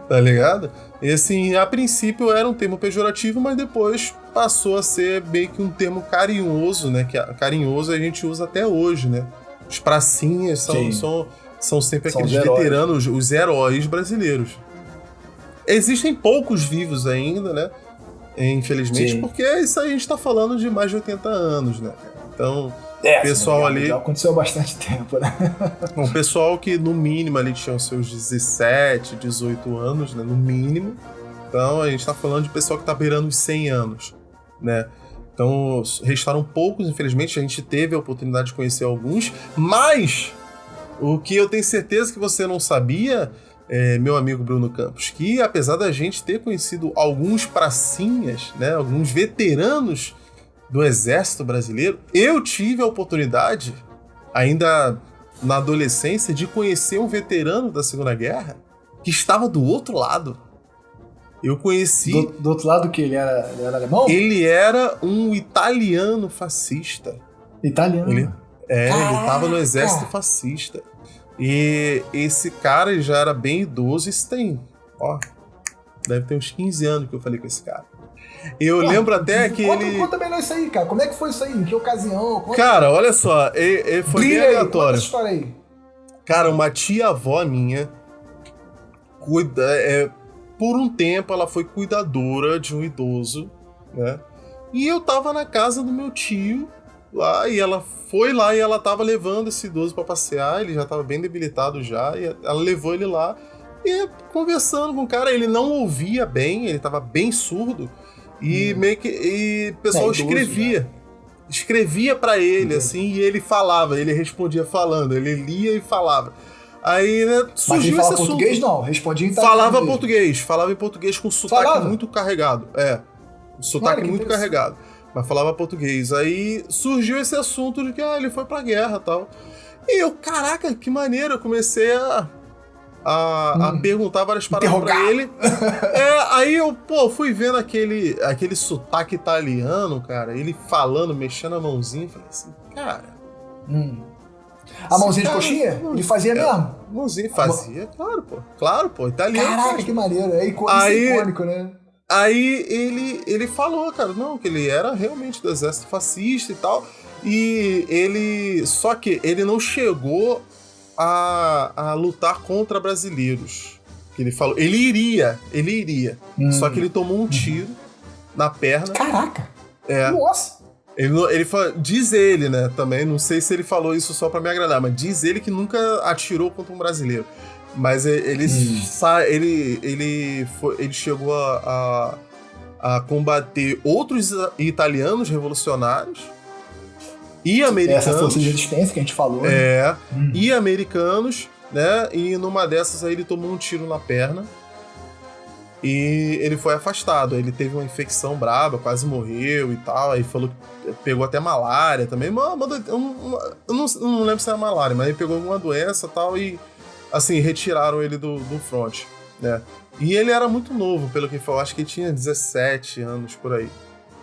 Tá ligado? E assim, a princípio era um termo pejorativo, mas depois passou a ser meio que um termo carinhoso, né? Que carinhoso a gente usa até hoje, né? Os pracinhas são sempre aqueles veteranos, os heróis brasileiros. Existem poucos vivos ainda, né? Infelizmente, sim, porque isso aí a gente tá falando de mais de 80 anos, né? Então, o pessoal ali... Já aconteceu há bastante tempo, né? Um pessoal que, no mínimo, ali tinha os seus 17, 18 anos, né? No mínimo. Então, a gente tá falando de pessoal que tá beirando os 100 anos, né? Então, restaram poucos, infelizmente. A gente teve a oportunidade de conhecer alguns. Mas, o que eu tenho certeza que você não sabia... meu amigo Bruno Campos, que apesar da gente ter conhecido alguns pracinhas, né, alguns veteranos do Exército Brasileiro, eu tive a oportunidade, ainda na adolescência, de conhecer um veterano da Segunda Guerra que estava do outro lado. Eu conheci... Do outro lado que ele era alemão? Ele era um italiano fascista. Italiano? Ele estava no exército fascista. E esse cara ele já era bem idoso, isso tem, deve ter uns 15 anos que eu falei com esse cara. Eu lembro até que ele... Conta melhor isso aí, cara. Como é que foi isso aí? Em que ocasião? Cara, olha só, foi bem aleatório. Conta essa história aí. Cara, uma tia-avó minha, por um tempo ela foi cuidadora de um idoso, né? E eu tava na casa do meu tio, lá, e ela foi lá e ela tava levando esse idoso pra passear, ele já tava bem debilitado já, e ela levou ele lá, e conversando com o cara, ele não ouvia bem, ele tava bem surdo, e meio que o pessoal escrevia pra ele, assim, e ele falava, ele respondia falando, ele lia e falava. Aí, né, surgiu esse assunto. Português não, respondia em italiano. Falava em português com sotaque muito carregado, sotaque muito carregado. Mas falava português. Aí surgiu esse assunto de que ele foi pra guerra e tal. E eu, caraca, que maneiro. Eu comecei a perguntar várias paradas pra ele. Aí eu, fui vendo aquele sotaque italiano, cara. Ele falando, mexendo a mãozinha. Falei assim, cara... A mãozinha de coxinha? Ele fazia mesmo? Mãozinha fazia, claro, pô. Italiano. Caraca, que maneiro. É icônico, né? Aí ele falou, cara, não, que ele era realmente do exército fascista e tal, e só que ele não chegou a lutar contra brasileiros. Que ele falou, ele iria. Só que ele tomou um tiro na perna. Caraca! É. Nossa! Ele diz ele, né, também, não sei se ele falou isso só pra me agradar, mas diz ele que nunca atirou contra um brasileiro. Mas ele chegou a combater outros italianos revolucionários e americanos. Essa força de resistência que a gente falou. Né? E americanos, né, e numa dessas aí ele tomou um tiro na perna. E ele foi afastado, ele teve uma infecção braba, quase morreu e tal, aí falou que pegou até malária também, eu não lembro se era malária, mas ele pegou alguma doença e tal, e assim, retiraram ele do front, né. E ele era muito novo, pelo que ele falou, acho que ele tinha 17 anos por aí.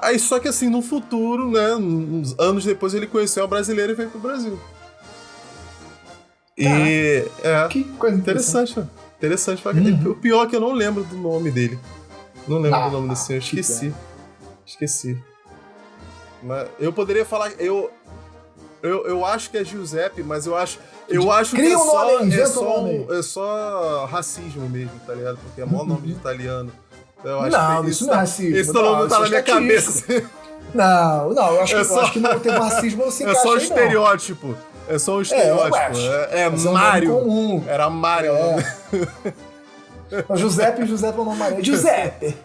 Aí só que assim, no futuro, né, uns anos depois ele conheceu uma brasileira e veio pro Brasil. E que coisa interessante, né? Interessante. O pior é que eu não lembro do nome dele. Não lembro do nome desse senhor. Esqueci. Mas eu poderia falar... Eu acho que é Giuseppe, mas eu acho que é só racismo mesmo, tá ligado? Porque é o maior nome de italiano. Eu acho isso não é racismo. Esse nome não tá na minha cabeça. Não, eu acho que não tem racismo, não se encaixa. É só um estereótipo. É só um estereótipo. É Mário. Comum. Era Mário. O Giuseppe é o nome Maria. Giuseppe.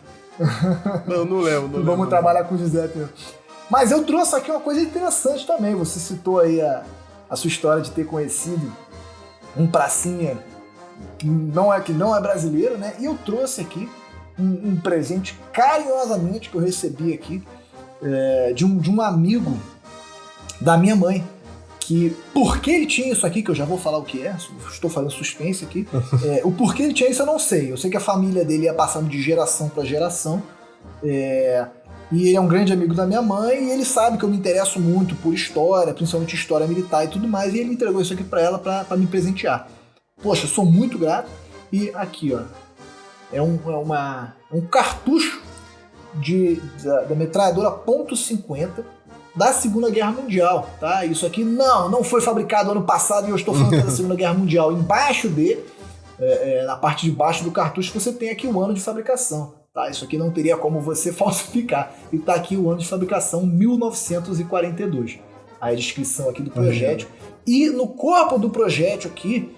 Não lembro. Vamos trabalhar com o Giuseppe. Mas eu trouxe aqui uma coisa interessante também. Você citou aí a sua história de ter conhecido um pracinha que não é brasileiro, né? E eu trouxe aqui um presente carinhosamente que eu recebi aqui de um amigo da minha mãe. Que porquê ele tinha isso aqui, que eu já vou falar o que é, estou fazendo suspense aqui. O porquê ele tinha isso eu não sei. Eu sei que a família dele ia passando de geração para geração. E ele é um grande amigo da minha mãe, e ele sabe que eu me interesso muito por história, principalmente história militar e tudo mais, e ele entregou isso aqui para ela para me presentear. Poxa, eu sou muito grato. E aqui, ó, é um cartucho da metralhadora .50 da Segunda Guerra Mundial, tá? Isso aqui não foi fabricado ano passado e eu estou falando da Segunda Guerra Mundial. Embaixo na parte de baixo do cartucho, você tem aqui o ano de fabricação, tá? Isso aqui não teria como você falsificar. E tá aqui o ano de fabricação, 1942. A descrição aqui do projétil. E no corpo do projétil aqui,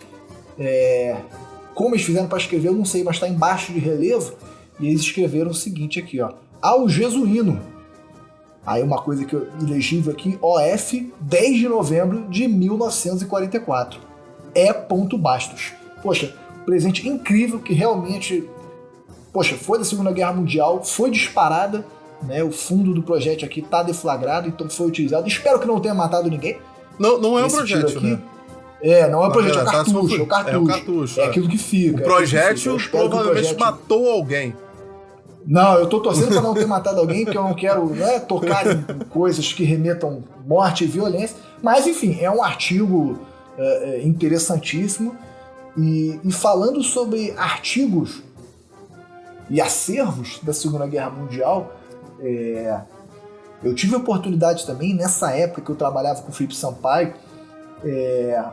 como eles fizeram para escrever, eu não sei, mas está embaixo de relevo, e eles escreveram o seguinte aqui, ó. Ao Jesuíno. Aí uma coisa que eu ilegível aqui, OF, 10 de novembro de 1944. Bastos. Poxa, presente incrível que realmente, foi da Segunda Guerra Mundial, foi disparada, né? O fundo do projétil aqui tá deflagrado, então foi utilizado. Espero que não tenha matado ninguém. Não é um projétil, né? Não é um projétil, é o cartucho. É aquilo que fica. O projétil provavelmente matou alguém. Não, eu tô torcendo pra não ter matado alguém, porque eu não quero tocar em coisas que remetam morte e violência. Mas, enfim, é um artigo interessantíssimo. E falando sobre artigos e acervos da Segunda Guerra Mundial, eu tive a oportunidade também, nessa época que eu trabalhava com o Felipe Sampaio,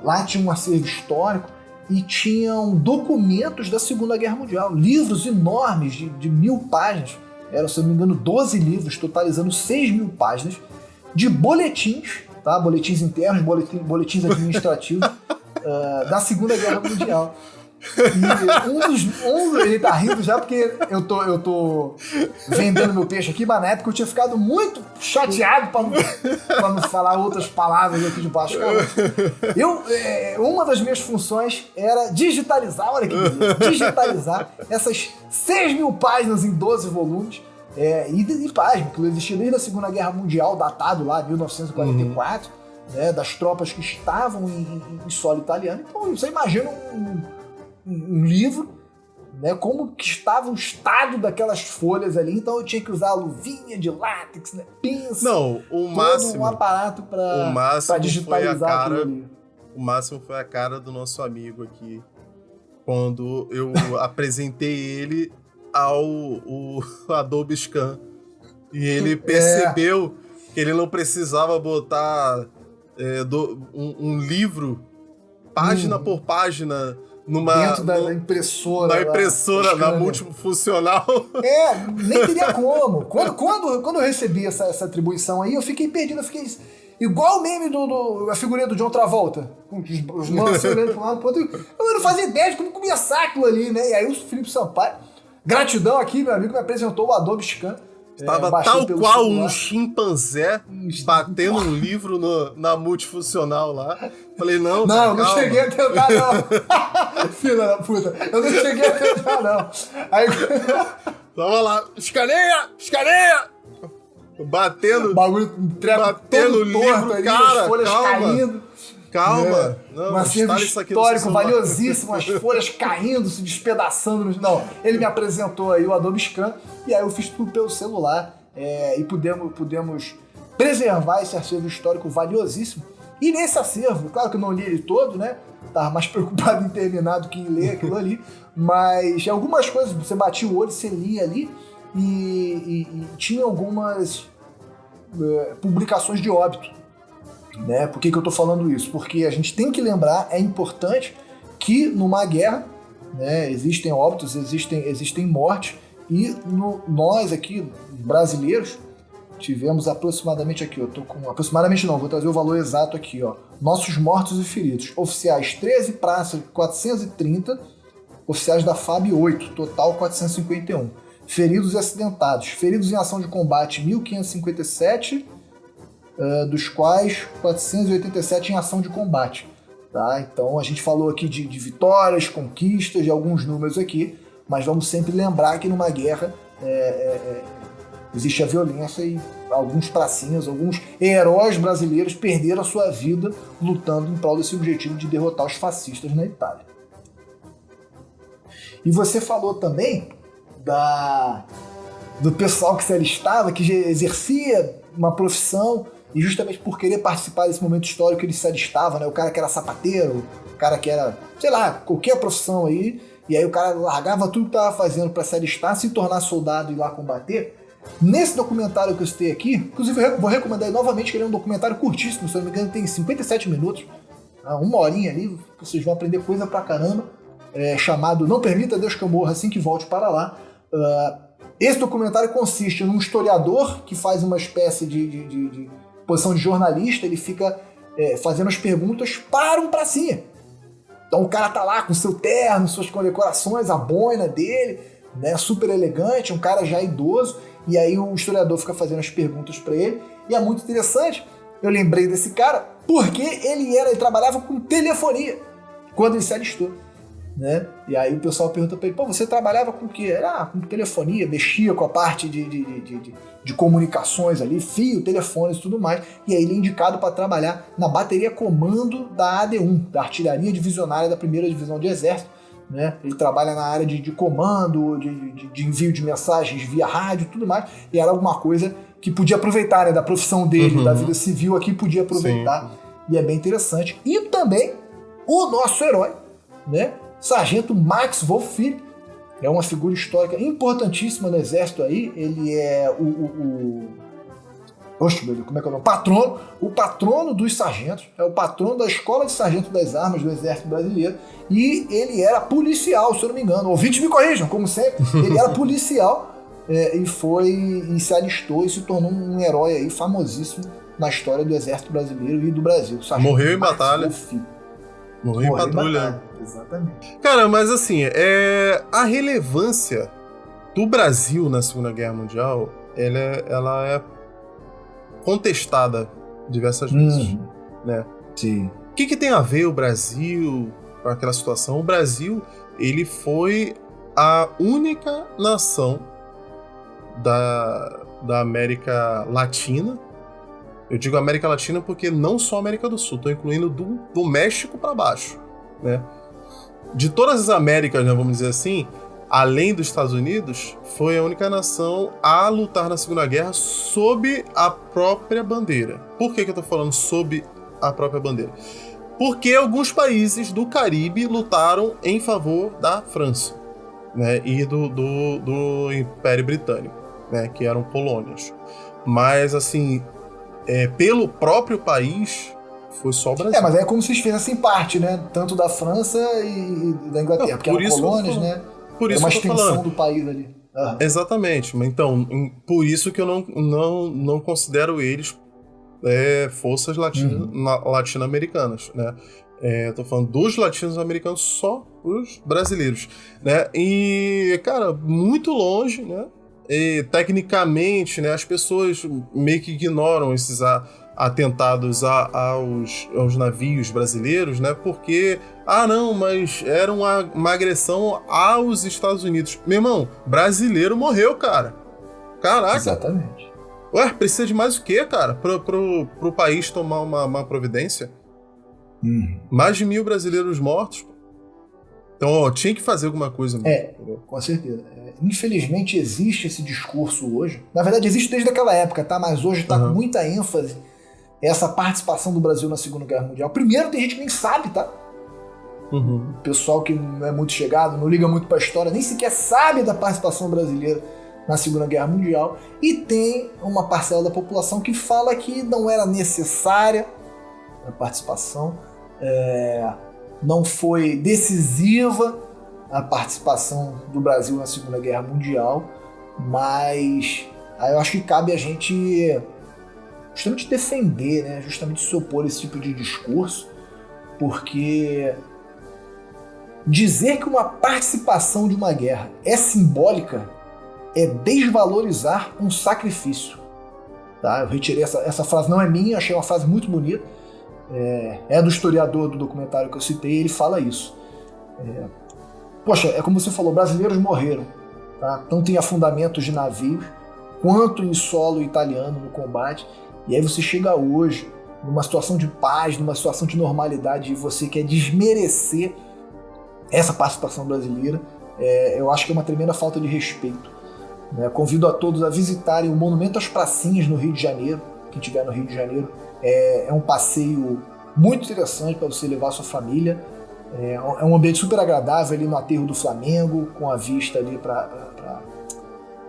lá tinha um acervo histórico, e tinham documentos da Segunda Guerra Mundial, livros enormes de 1000 páginas, eram, se eu não me engano, 12 livros, totalizando 6.000 páginas, de boletins, tá? Boletins internos, boletins administrativos da Segunda Guerra Mundial. E ele tá rindo já porque eu tô vendendo meu peixe aqui, mas na época eu tinha ficado muito chateado pra não falar outras palavras aqui de baixo. Uma das minhas funções era digitalizar, olha que beleza, digitalizar essas 6.000 páginas em 12 volumes. E pasmo, que existia desde a Segunda Guerra Mundial, datado lá, 1944, né, das tropas que estavam em solo italiano. Então você imagina um livro, né, como que estava o estado daquelas folhas ali, então eu tinha que usar a luvinha de látex, né, pinça, um aparato para digitalizar aquilo ali. O máximo foi a cara do nosso amigo aqui, quando eu apresentei ele ao Adobe Scan, e ele percebeu que ele não precisava botar um livro página por página dentro da impressora. Na impressora, na multifuncional. Nem teria como. Quando eu recebi essa atribuição aí, eu fiquei perdido, eu fiquei igual o meme a figurinha do John Travolta, com os manos olhando para um lado pro outro. Eu não fazia ideia de como começar aquilo ali, né? E aí o Felipe Sampaio, gratidão aqui, meu amigo, me apresentou o Adobe Scan. Estava tal qual celular. Um chimpanzé batendo um livro na multifuncional lá. Falei, não, não cheguei a tentar, não. Filha da puta, eu não cheguei a tentar, não. Aí... Tava lá, escaneia! Batendo todo o livro, ali, cara, as folhas caindo. Calma. Não, um acervo histórico valiosíssimo, as folhas caindo, se despedaçando. Não, ele me apresentou aí o Adobe Scan e aí eu fiz tudo pelo celular e pudemos preservar esse acervo histórico valiosíssimo. E nesse acervo, claro que eu não li ele todo, né? Tava mais preocupado em terminar do que em ler aquilo ali, mas algumas coisas, você batia o olho, você lia ali e tinha algumas publicações de óbito. Né? Por que eu tô falando isso? Porque a gente tem que lembrar, é importante que numa guerra, né, existem óbitos, existem mortes, e nós aqui, brasileiros, tivemos aproximadamente aqui, eu tô com aproximadamente não, vou trazer o valor exato aqui, ó. Nossos mortos e feridos, oficiais 13, praças 430, oficiais da FAB 8, total 451. Feridos e acidentados, feridos em ação de combate 1557, dos quais 487 em ação de combate. Tá? Então a gente falou aqui de vitórias, conquistas, de alguns números aqui, mas vamos sempre lembrar que numa guerra existe a violência e alguns pracinhas, alguns heróis brasileiros perderam a sua vida lutando em prol desse objetivo de derrotar os fascistas na Itália. E você falou também do pessoal que se alistava, que exercia uma profissão e justamente por querer participar desse momento histórico ele se alistava, né? O cara que era sapateiro, o cara que era, sei lá, qualquer profissão aí, e aí o cara largava tudo que estava fazendo para se alistar, se tornar soldado e ir lá combater. Nesse documentário que eu citei aqui, inclusive eu vou recomendar novamente, que ele é um documentário curtíssimo, se eu não me engano tem 57 minutos, uma horinha ali, vocês vão aprender coisa pra caramba, chamado Não Permita Deus que eu morra assim que volte para lá. Esse documentário consiste num historiador que faz uma espécie de posição de jornalista, ele fica fazendo as perguntas para um pracinha. Então o cara tá lá com seu terno, suas condecorações, a boina dele, né, super elegante, um cara já idoso, e aí o historiador fica fazendo as perguntas para ele, e é muito interessante, eu lembrei desse cara, porque ele trabalhava com telefonia, quando ele se alistou. Né? E aí o pessoal pergunta pra ele, pô, você trabalhava com o quê? Com telefonia, mexia com a parte de comunicações ali, fio, telefones e tudo mais. E aí ele é indicado para trabalhar na bateria comando da AD1, da Artilharia Divisionária da 1ª Divisão de Exército. Né? Ele trabalha na área de comando, de envio de mensagens via rádio e tudo mais. E era alguma coisa que podia aproveitar, né? Da profissão dele, da vida civil aqui, podia aproveitar. Sim. E é bem interessante. E também o nosso herói, né? Sargento Max Wolff Filho, é uma figura histórica importantíssima no exército aí, ele é Oxe, meu Deus, como é que é o nome? O patrono dos sargentos, é o patrono da Escola de Sargento das Armas do Exército Brasileiro, e ele era policial, se eu não me engano, ouvintes me corrijam, como sempre, ele era policial e se alistou e se tornou um herói aí famosíssimo na história do Exército Brasileiro e do Brasil. Morreu em batalha. Morreu em patrulha. Exatamente. Cara, mas assim, a relevância do Brasil na Segunda Guerra Mundial, ela é contestada diversas vezes, né? Sim. O que tem a ver o Brasil com aquela situação? O Brasil, ele foi a única nação da América Latina. Eu digo América Latina porque não só América do Sul, estou incluindo do México para baixo, né? De todas as Américas, né, vamos dizer assim, além dos Estados Unidos, foi a única nação a lutar na Segunda Guerra sob a própria bandeira. Por que eu estou falando sob a própria bandeira? Porque alguns países do Caribe lutaram em favor da França, né, e do Império Britânico, né, que eram colônias. Mas, assim, pelo próprio país, Foi só o Brasil. Mas é como se eles fizessem parte, né? Tanto da França e da Inglaterra, porque eram colônias, né? Por isso uma que eu tô extensão falando. do país ali. Exatamente. Então, por isso que eu não considero eles forças latino-americanas, né? Eu tô falando dos latino-americanos, só os brasileiros, né? E, cara, muito longe, né? E, tecnicamente, né, as pessoas meio que ignoram esses atentados aos navios brasileiros, né? Porque, não, mas era uma agressão aos Estados Unidos. Meu irmão, brasileiro morreu, cara. Caraca. Exatamente. Ué, precisa de mais o quê, cara? Pro país tomar uma providência? Mais de 1.000 brasileiros mortos. Então, tinha que fazer alguma coisa. Com certeza. Infelizmente existe esse discurso hoje. Na verdade, existe desde aquela época, tá? Mas hoje tá com muita ênfase essa participação do Brasil na Segunda Guerra Mundial. Primeiro, tem gente que nem sabe, tá? O pessoal que não é muito chegado, não liga muito pra história, nem sequer sabe da participação brasileira na Segunda Guerra Mundial. E tem uma parcela da população que fala que não era necessária a participação, não foi decisiva a participação do Brasil na Segunda Guerra Mundial, mas aí eu acho que cabe a gente justamente defender, né, justamente se opor a esse tipo de discurso, porque dizer que uma participação de uma guerra é simbólica é desvalorizar um sacrifício. Tá? Eu retirei essa frase, não é minha, achei uma frase muito bonita, é do historiador do documentário que eu citei, ele fala isso. Poxa, é como você falou, brasileiros morreram, tá? Tanto em afundamentos de navios, quanto em solo italiano no combate, e aí você chega hoje, numa situação de paz, numa situação de normalidade, e você quer desmerecer essa participação brasileira, eu acho que é uma tremenda falta de respeito. Né? Convido a todos a visitarem o Monumento às Pracinhas no Rio de Janeiro, quem estiver no Rio de Janeiro, é um passeio muito interessante para você levar a sua família. É um ambiente super agradável ali no aterro do Flamengo, com a vista ali para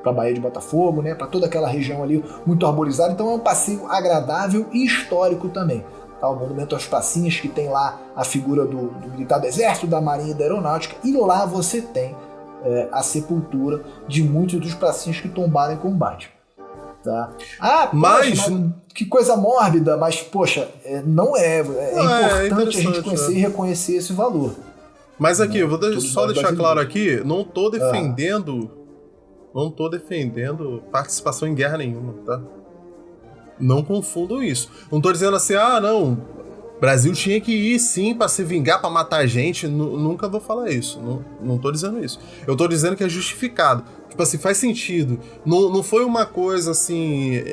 a Baía de Botafogo, né? Para toda aquela região ali muito arborizada. Então é um passeio agradável e histórico também. Tá? O Monumento às Pracinhas, que tem lá a figura do militar do Exército, da Marinha e da Aeronáutica, e lá você tem a sepultura de muitos dos pracinhas que tombaram em combate. Tá? Mas que coisa mórbida, mas poxa, não é importante a gente conhecer e reconhecer esse valor. Mas aqui, eu vou só deixar claro aqui, não tô defendendo participação em guerra nenhuma, tá? Não confundam isso. Não tô dizendo assim, não, Brasil tinha que ir sim pra se vingar, pra matar gente, nunca vou falar isso, não tô dizendo isso. Eu tô dizendo que é justificado. Tipo assim, faz sentido. Não foi uma coisa assim,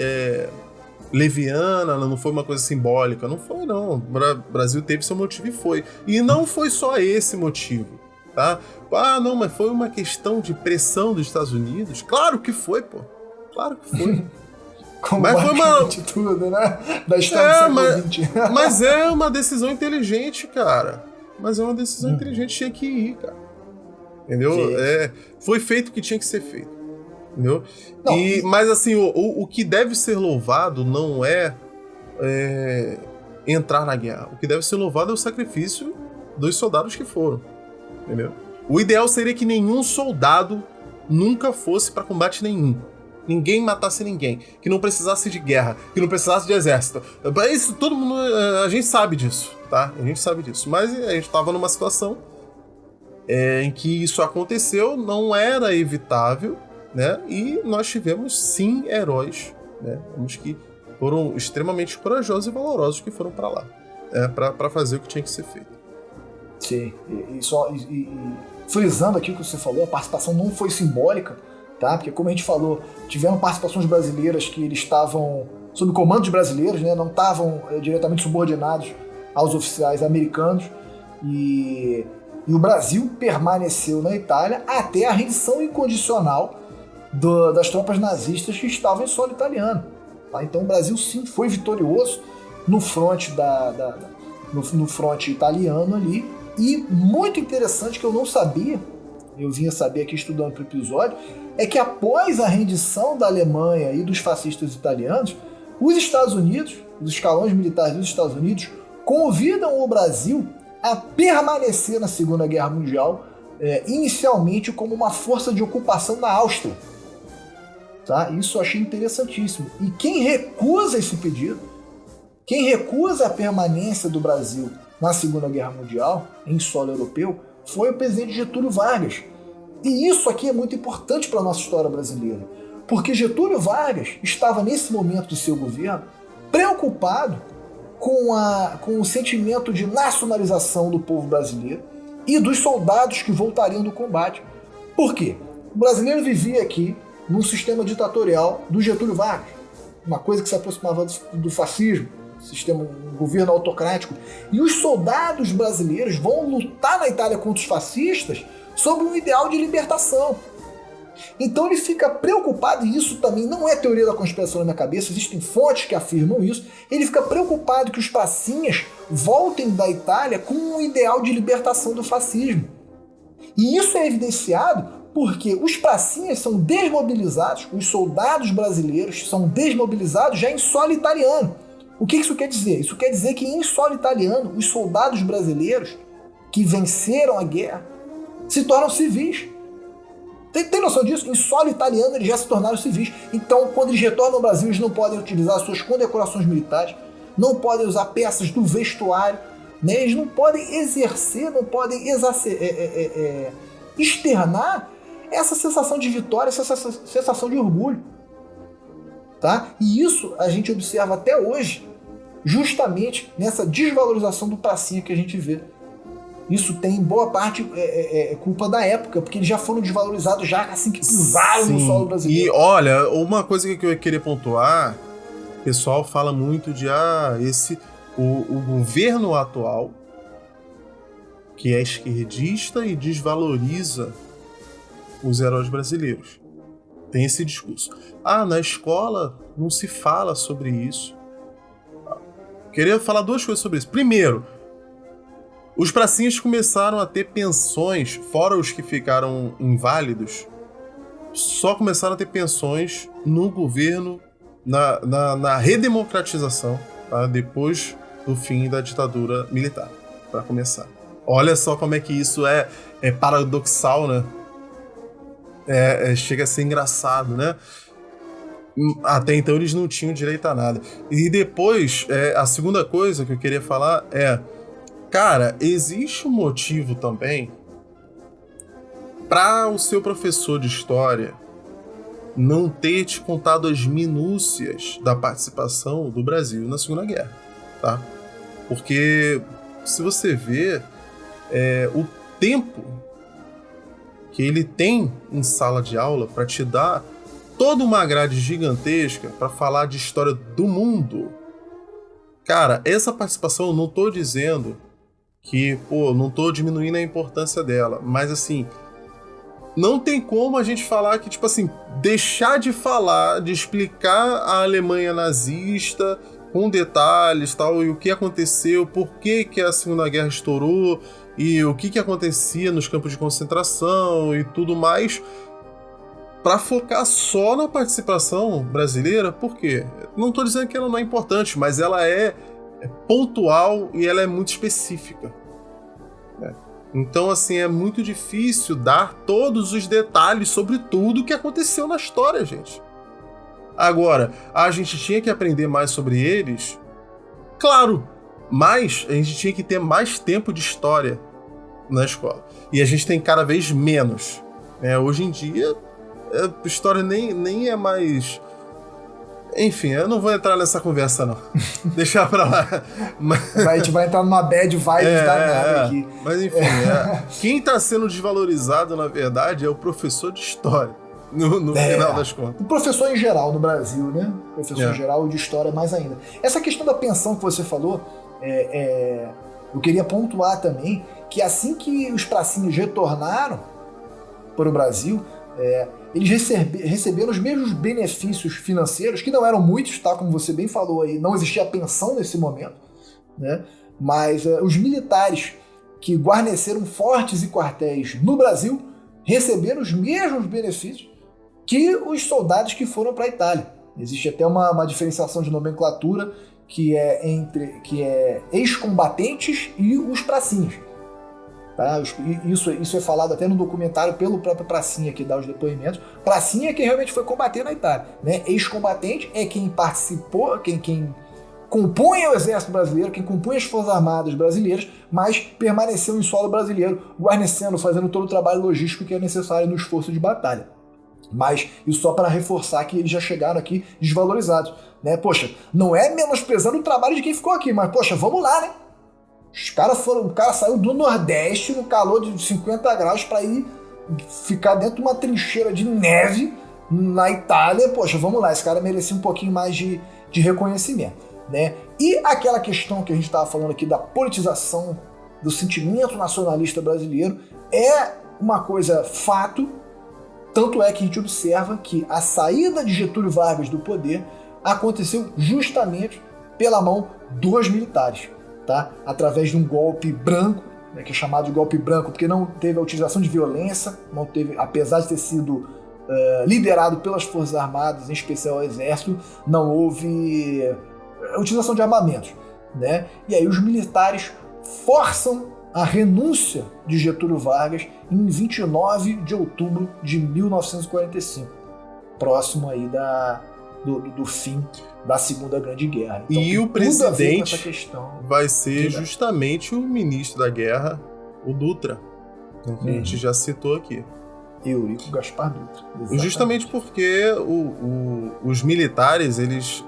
leviana, não foi uma coisa simbólica, não foi não. O Brasil teve seu motivo e foi. E não foi só esse motivo, tá? Não, mas foi uma questão de pressão dos Estados Unidos? Claro que foi, pô. Claro que foi. Mas foi uma tudo, né? Da história do século XX. Mas é uma decisão inteligente, cara. Mas é uma decisão inteligente, tinha que ir, cara. Entendeu? Foi feito o que tinha que ser feito. Entendeu? Mas assim, o que deve ser louvado não é entrar na guerra. O que deve ser louvado é o sacrifício dos soldados que foram. Entendeu? O ideal seria que nenhum soldado nunca fosse para combate nenhum. Ninguém matasse ninguém, que não precisasse de guerra, que não precisasse de exército. Isso todo mundo, a gente sabe disso, tá? A gente sabe disso. Mas a gente estava numa situação em que isso aconteceu, não era evitável, né? E nós tivemos sim heróis, né? Uns que foram extremamente corajosos e valorosos que foram para lá, para fazer o que tinha que ser feito. Sim. E frisando aqui o que você falou, a participação não foi simbólica. Tá? Porque, como a gente falou, tiveram participações brasileiras que eles estavam sob comando de brasileiros, né? Não estavam diretamente subordinados aos oficiais americanos, e o Brasil permaneceu na Itália até a rendição incondicional das tropas nazistas que estavam em solo italiano. Tá? Então o Brasil sim foi vitorioso no fronte no fronte italiano ali, e muito interessante que eu não sabia, eu vinha saber aqui estudando para o episódio, é que após a rendição da Alemanha e dos fascistas italianos, os Estados Unidos, os escalões militares dos Estados Unidos, convidam o Brasil a permanecer na Segunda Guerra Mundial, inicialmente como uma força de ocupação na Áustria. Tá? Isso eu achei interessantíssimo. E quem recusa esse pedido, quem recusa a permanência do Brasil na Segunda Guerra Mundial, em solo europeu, foi o presidente Getúlio Vargas. E isso aqui é muito importante para a nossa história brasileira, porque Getúlio Vargas estava, nesse momento de seu governo, preocupado com o sentimento de nacionalização do povo brasileiro e dos soldados que voltariam do combate. Por quê? O brasileiro vivia aqui num sistema ditatorial do Getúlio Vargas, uma coisa que se aproximava do fascismo, um governo autocrático, e os soldados brasileiros vão lutar na Itália contra os fascistas sob um ideal de libertação. Então ele fica preocupado, e isso também não é teoria da conspiração na minha cabeça, existem fontes que afirmam isso, ele fica preocupado que os pracinhas voltem da Itália com um ideal de libertação do fascismo. E isso é evidenciado porque os pracinhas são desmobilizados, os soldados brasileiros são desmobilizados já em solo italiano. O que isso quer dizer? Isso quer dizer que em solo italiano, os soldados brasileiros que venceram a guerra se tornam civis. Tem noção disso? Em solo italiano eles já se tornaram civis. Então, quando eles retornam ao Brasil, eles não podem utilizar as suas condecorações militares, não podem usar peças do vestuário, né? Eles não podem exercer, não podem externar essa sensação de vitória, essa sensação de orgulho. Tá? E isso a gente observa até hoje, justamente nessa desvalorização do pracinha que a gente vê. Isso tem boa parte culpa da época, porque eles já foram desvalorizados já assim que pisaram no solo brasileiro. E olha, uma coisa que eu queria pontuar, o pessoal fala muito de o governo atual, que é esquerdista e desvaloriza os heróis brasileiros. Tem esse discurso. Na escola não se fala sobre isso. Queria falar duas coisas sobre isso. Primeiro, os pracinhas começaram a ter pensões, fora os que ficaram inválidos, só começaram a ter pensões no governo, na redemocratização, tá? Depois do fim da ditadura militar, para começar. Olha só como é que isso é paradoxal, né? Chega a ser engraçado, né? Até então eles não tinham direito a nada. E depois, a segunda coisa que eu queria falar cara, existe um motivo também para o seu professor de história não ter te contado as minúcias da participação do Brasil na Segunda Guerra, tá? Porque se você vê o tempo que ele tem em sala de aula para te dar toda uma grade gigantesca para falar de história do mundo. Cara, essa participação eu não tô dizendo que, não tô diminuindo a importância dela, mas assim, não tem como a gente falar que, tipo assim, deixar de falar, de explicar a Alemanha nazista com detalhes, tal, e o que aconteceu, por que a Segunda Guerra estourou, e o que acontecia nos campos de concentração e tudo mais, para focar só na participação brasileira. Por quê? Não estou dizendo que ela não é importante, mas ela é pontual e ela é muito específica. Então, assim, é muito difícil dar todos os detalhes sobre tudo que aconteceu na história, gente. Agora, a gente tinha que aprender mais sobre eles? Claro! Mas a gente tinha que ter mais tempo de história na escola. E a gente tem cada vez menos. Hoje em dia, a história nem é mais... Enfim, eu não vou entrar nessa conversa, não. Deixar pra lá. A gente vai entrar numa bad vibe danada aqui. Mas enfim, quem tá sendo desvalorizado, na verdade, é o professor de história. No final das contas. O professor em geral no Brasil, né? Professor em geral e de história mais ainda. Essa questão da pensão que você falou, eu queria pontuar também que assim que os pracinhos retornaram para o Brasil, eles receberam os mesmos benefícios financeiros, que não eram muitos, tá? Como você bem falou aí, não existia pensão nesse momento, né? Mas os militares que guarneceram fortes e quartéis no Brasil receberam os mesmos benefícios que os soldados que foram para a Itália. Existe até uma diferenciação de nomenclatura que é ex-combatentes e os pracinhas. Tá? Isso é falado até no documentário pelo próprio Pracinha, que dá os depoimentos. Pracinha é quem realmente foi combater na Itália, né? Ex-combatente é quem participou, quem compunha o exército brasileiro, quem compunha as forças armadas brasileiras, mas permaneceu em solo brasileiro, guarnecendo, fazendo todo o trabalho logístico que é necessário no esforço de batalha. Mas isso só para reforçar que eles já chegaram aqui desvalorizados, né? Poxa, não é menosprezando o trabalho de quem ficou aqui, mas poxa, vamos lá, né? O cara saiu do Nordeste no calor de 50 graus para ir ficar dentro de uma trincheira de neve na Itália. Poxa, vamos lá, esse cara merecia um pouquinho mais de reconhecimento, né? E aquela questão que a gente estava falando aqui da politização do sentimento nacionalista brasileiro é uma coisa fato, tanto é que a gente observa que a saída de Getúlio Vargas do poder aconteceu justamente pela mão dos militares. Tá? Através de um golpe branco, né, que é chamado de golpe branco porque não teve a utilização de violência, não teve, apesar de ter sido liderado pelas Forças Armadas, em especial o Exército, não houve utilização de armamentos, né? E aí os militares forçam a renúncia de Getúlio Vargas em 29 de outubro de 1945, próximo aí do fim da Segunda Grande Guerra. Então, e o presidente questão vai ser justamente o ministro da guerra, o Dutra, que a gente já citou aqui. Eurico Gaspar Dutra. Exatamente. Justamente porque os militares, eles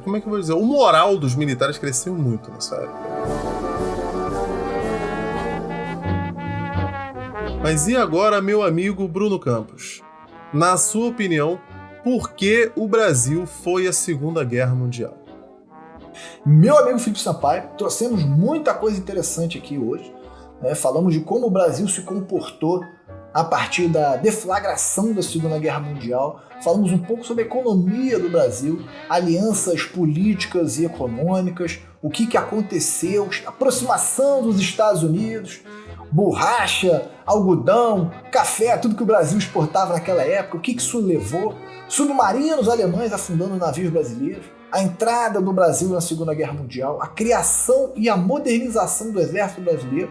como é que eu vou dizer? O moral dos militares cresceu muito nessa época. Mas e agora, meu amigo Bruno Campos? Na sua opinião, por que o Brasil foi à Segunda Guerra Mundial? Meu amigo Felipe Sampaio, trouxemos muita coisa interessante aqui hoje. Né? Falamos de como o Brasil se comportou a partir da deflagração da Segunda Guerra Mundial. Falamos um pouco sobre a economia do Brasil, alianças políticas e econômicas, o que aconteceu, a aproximação dos Estados Unidos, borracha, algodão, café, tudo que o Brasil exportava naquela época, o que isso levou, submarinos alemães afundando navios brasileiros, a entrada do Brasil na Segunda Guerra Mundial, a criação e a modernização do Exército Brasileiro,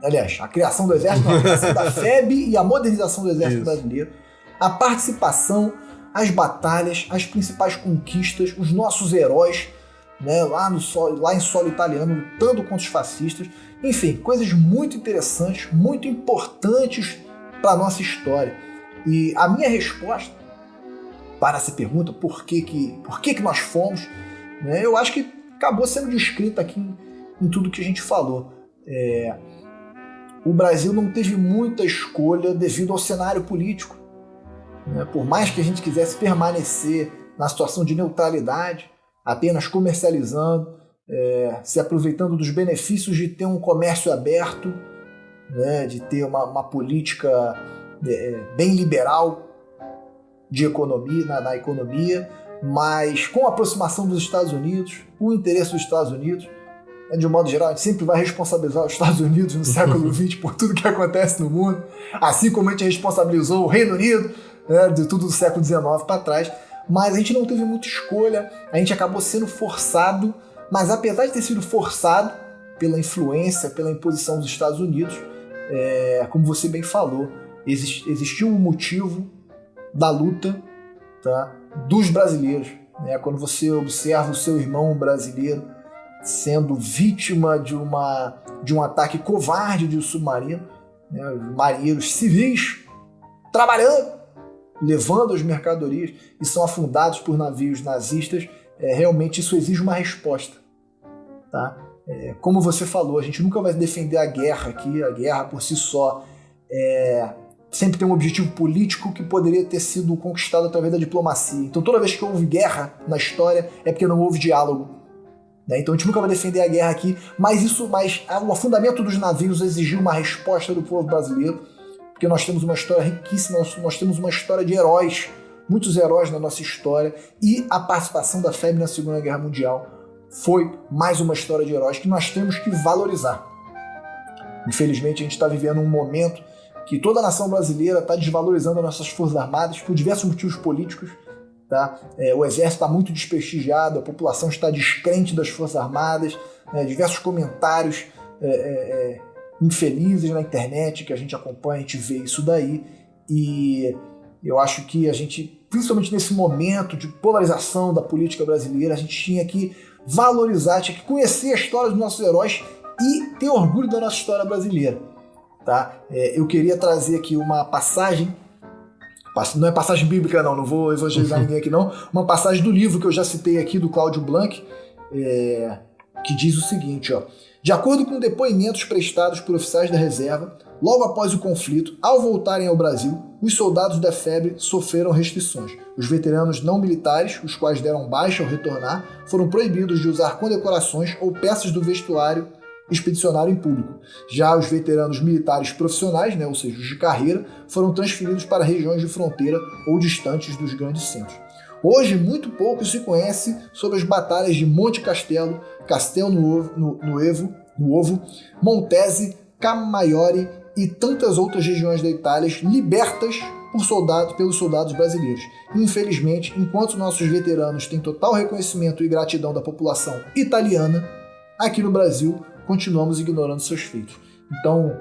aliás, a criação do Exército, não, a criação da FEB e a modernização do Exército Brasileiro, a participação, as batalhas, as principais conquistas, os nossos heróis, né, lá em solo italiano, lutando contra os fascistas. Enfim, coisas muito interessantes, muito importantes para a nossa história. E a minha resposta para essa pergunta, por que nós fomos, né, eu acho que acabou sendo descrita aqui em tudo que a gente falou. O Brasil não teve muita escolha devido ao cenário político. Né? Por mais que a gente quisesse permanecer na situação de neutralidade, apenas comercializando, se aproveitando dos benefícios de ter um comércio aberto, né? De ter uma política bem liberal de economia, na economia, mas com a aproximação dos Estados Unidos, o interesse dos Estados Unidos, de um modo geral, a gente sempre vai responsabilizar os Estados Unidos no século XX por tudo que acontece no mundo, assim como a gente responsabilizou o Reino Unido, né, de tudo do século XIX para trás, mas a gente não teve muita escolha, a gente acabou sendo forçado, mas apesar de ter sido forçado pela influência, pela imposição dos Estados Unidos, como você bem falou, existiu um motivo da luta, tá, dos brasileiros. Né? Quando você observa o seu irmão brasileiro sendo vítima de um ataque covarde de um submarino, né? Marinheiros civis trabalhando, levando as mercadorias e são afundados por navios nazistas, realmente isso exige uma resposta. Tá? Como você falou, a gente nunca vai defender a guerra aqui, a guerra por si só sempre tem um objetivo político que poderia ter sido conquistado através da diplomacia. Então toda vez que houve guerra na história é porque não houve diálogo. Né? Então a gente nunca vai defender a guerra aqui, mas o afundamento dos navios exigiu uma resposta do povo brasileiro, porque nós temos uma história riquíssima, nós temos uma história de heróis, muitos heróis na nossa história, e a participação da FEB na Segunda Guerra Mundial foi mais uma história de heróis que nós temos que valorizar. Infelizmente a gente está vivendo um momento que toda a nação brasileira está desvalorizando as nossas Forças Armadas por diversos motivos políticos, tá? O exército está muito desprestigiado, a população está descrente das Forças Armadas, diversos comentários infelizes na internet que a gente acompanha, a gente vê isso daí, e eu acho que a gente, principalmente nesse momento de polarização da política brasileira, a gente tinha que valorizar, tinha que conhecer a história dos nossos heróis e ter orgulho da nossa história brasileira, tá? Eu queria trazer aqui uma passagem, não é passagem bíblica não vou evangelizar ninguém aqui não, uma passagem do livro que eu já citei aqui, do Cláudio Blanc, que diz o seguinte, ó: de acordo com depoimentos prestados por oficiais da reserva, logo após o conflito, ao voltarem ao Brasil, os soldados da FEB sofreram restrições. Os veteranos não militares, os quais deram baixa ao retornar, foram proibidos de usar condecorações ou peças do vestuário expedicionário em público. Já os veteranos militares profissionais, ou seja, os de carreira, foram transferidos para regiões de fronteira ou distantes dos grandes centros. Hoje, muito pouco se conhece sobre as batalhas de Monte Castelo, Castel Nuovo, Montese, Camaiore e tantas outras regiões da Itália libertas pelos soldados brasileiros. Infelizmente, enquanto nossos veteranos têm total reconhecimento e gratidão da população italiana, aqui no Brasil continuamos ignorando seus feitos. Então,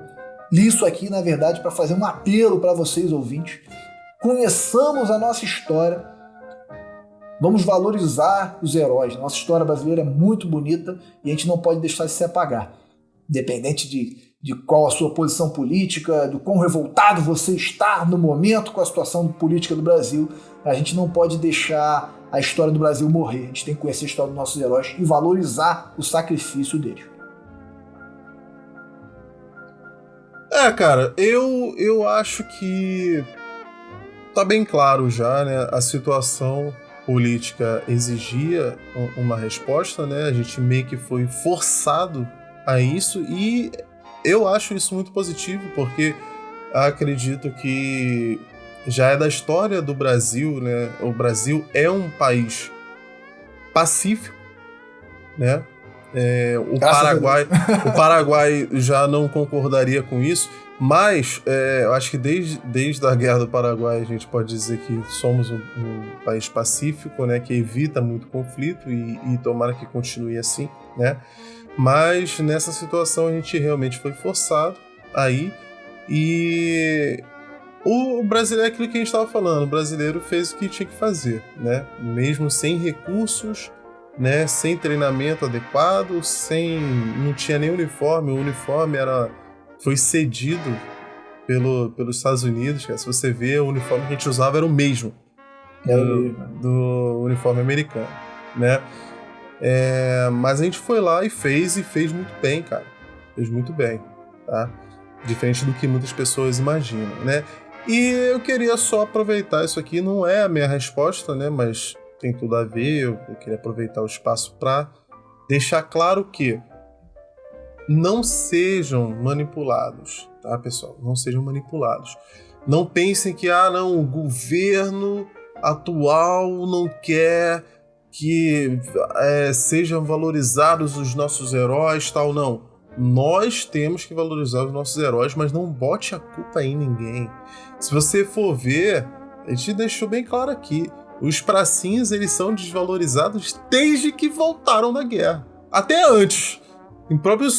li isso aqui, na verdade, para fazer um apelo para vocês, ouvintes. Conheçamos a nossa história, vamos valorizar os heróis. Nossa história brasileira é muito bonita e a gente não pode deixar de se apagar. Independente de qual a sua posição política, do quão revoltado você está no momento com a situação política do Brasil, a gente não pode deixar a história do Brasil morrer. A gente tem que conhecer a história dos nossos heróis e valorizar o sacrifício deles. Cara, eu acho que tá bem claro já, né? A situação política exigia uma resposta, né? A gente meio que foi forçado a isso e eu acho isso muito positivo, porque acredito que já é da história do Brasil, né? O Brasil é um país pacífico, né? O Paraguai já não concordaria com isso, mas eu acho que desde a Guerra do Paraguai a gente pode dizer que somos um país pacífico, né? Que evita muito conflito e tomara que continue assim, né? Mas nessa situação a gente realmente foi forçado aí e o brasileiro é aquilo que a gente estava falando, o brasileiro fez o que tinha que fazer, né? Mesmo sem recursos, né? Sem treinamento adequado, não tinha nem uniforme, o uniforme foi cedido pelos Estados Unidos, cara. Se você vê, o uniforme que a gente usava era o mesmo do uniforme americano, né? Mas a gente foi lá e fez muito bem, cara. Fez muito bem, tá? Diferente do que muitas pessoas imaginam, né? E eu queria só aproveitar isso aqui, não é a minha resposta, né? Mas tem tudo a ver, eu queria aproveitar o espaço para deixar claro que não sejam manipulados, tá, pessoal? Não sejam manipulados. Não pensem que, o governo atual não quer que sejam valorizados os nossos heróis, tal, não. Nós temos que valorizar os nossos heróis, mas não bote a culpa em ninguém. Se você for ver, a gente deixou bem claro aqui, os pracinhas, eles são desvalorizados desde que voltaram da guerra. Até antes. Em próprio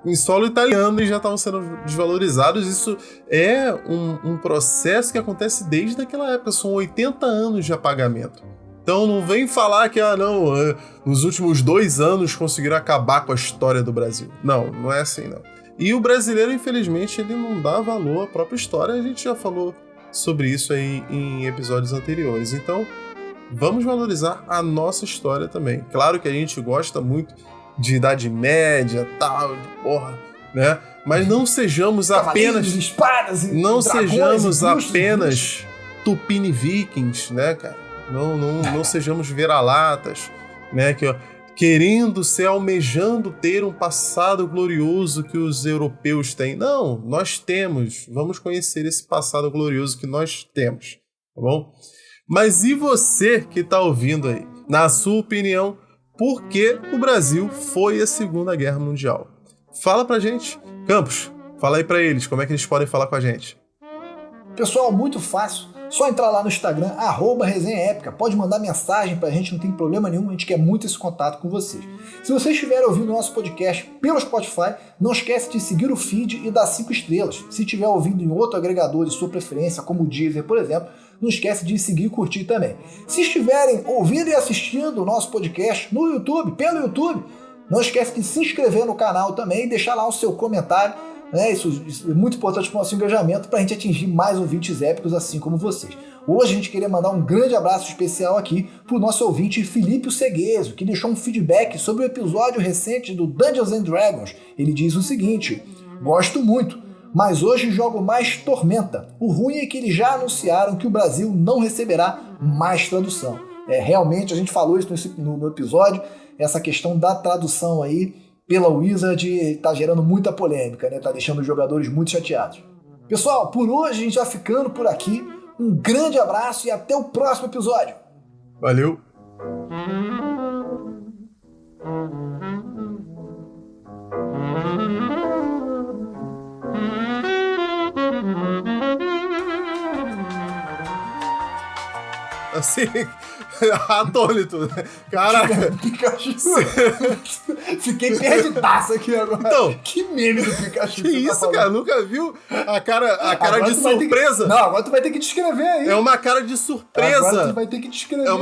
em solo italiano eles já estavam sendo desvalorizados. Isso é um processo que acontece desde aquela época. São 80 anos de apagamento. Então não vem falar que, nos últimos 2 anos conseguiram acabar com a história do Brasil. Não é assim, não. E o brasileiro, infelizmente, ele não dá valor à própria história. A gente já falou sobre isso aí em episódios anteriores. Então, vamos valorizar a nossa história também. Claro que a gente gosta muito de Idade Média, tal, né? Mas não sejamos apenas... espadas e não dragões, sejamos e bruxos, apenas Tupini Vikings, né, cara? Não sejamos vira-latas, né? Querendo almejando ter um passado glorioso que os europeus têm. Não, nós temos. Vamos conhecer esse passado glorioso que nós temos, tá bom? Mas e você que tá ouvindo aí? Na sua opinião, por que o Brasil foi a Segunda Guerra Mundial? Fala pra gente. Campos, fala aí pra eles, como é que eles podem falar com a gente? Pessoal, muito fácil. Só entrar lá no Instagram, @resenhaépica. Pode mandar mensagem pra gente, não tem problema nenhum, a gente quer muito esse contato com vocês. Se vocês estiverem ouvindo o nosso podcast pelo Spotify, não esquece de seguir o feed e dar 5 estrelas. Se estiver ouvindo em outro agregador de sua preferência, como o Deezer, por exemplo, não esquece de seguir e curtir também. Se estiverem ouvindo e assistindo o nosso podcast no YouTube, pelo YouTube, não esquece de se inscrever no canal também e deixar lá o seu comentário. Isso é muito importante para o nosso engajamento, para a gente atingir mais ouvintes épicos assim como vocês. Hoje a gente queria mandar um grande abraço especial aqui para o nosso ouvinte Felipe Segueso, que deixou um feedback sobre o episódio recente do Dungeons and Dragons. Ele diz o seguinte: gosto muito, mas hoje jogo mais Tormenta. O ruim é que eles já anunciaram que o Brasil não receberá mais tradução. Realmente, a gente falou isso no episódio, essa questão da tradução aí pela Wizard tá gerando muita polêmica, né? Tá deixando os jogadores muito chateados. Pessoal, por hoje a gente vai ficando por aqui. Um grande abraço e até o próximo episódio. Valeu! Assim, atônito, né? Caraca! Pikachu! Fiquei perdidaço aqui agora. Então, que meme do Pikachu. Que isso, cara? Nunca viu a cara de surpresa? Não, agora tu vai ter que descrever aí. É uma cara de surpresa. Agora tu vai ter que descrever. É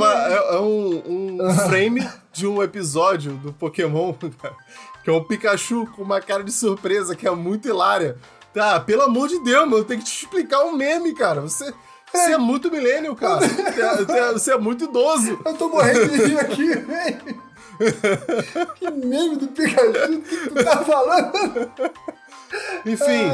um frame de um episódio do Pokémon, cara, que é um Pikachu com uma cara de surpresa, que é muito hilária. Tá, pelo amor de Deus, mano, tem que te explicar um meme, cara. Você é muito millennial, cara. Você é muito idoso. Eu tô morrendo de rir aqui, velho. Que meme do Pikachu que tu tá falando? Enfim.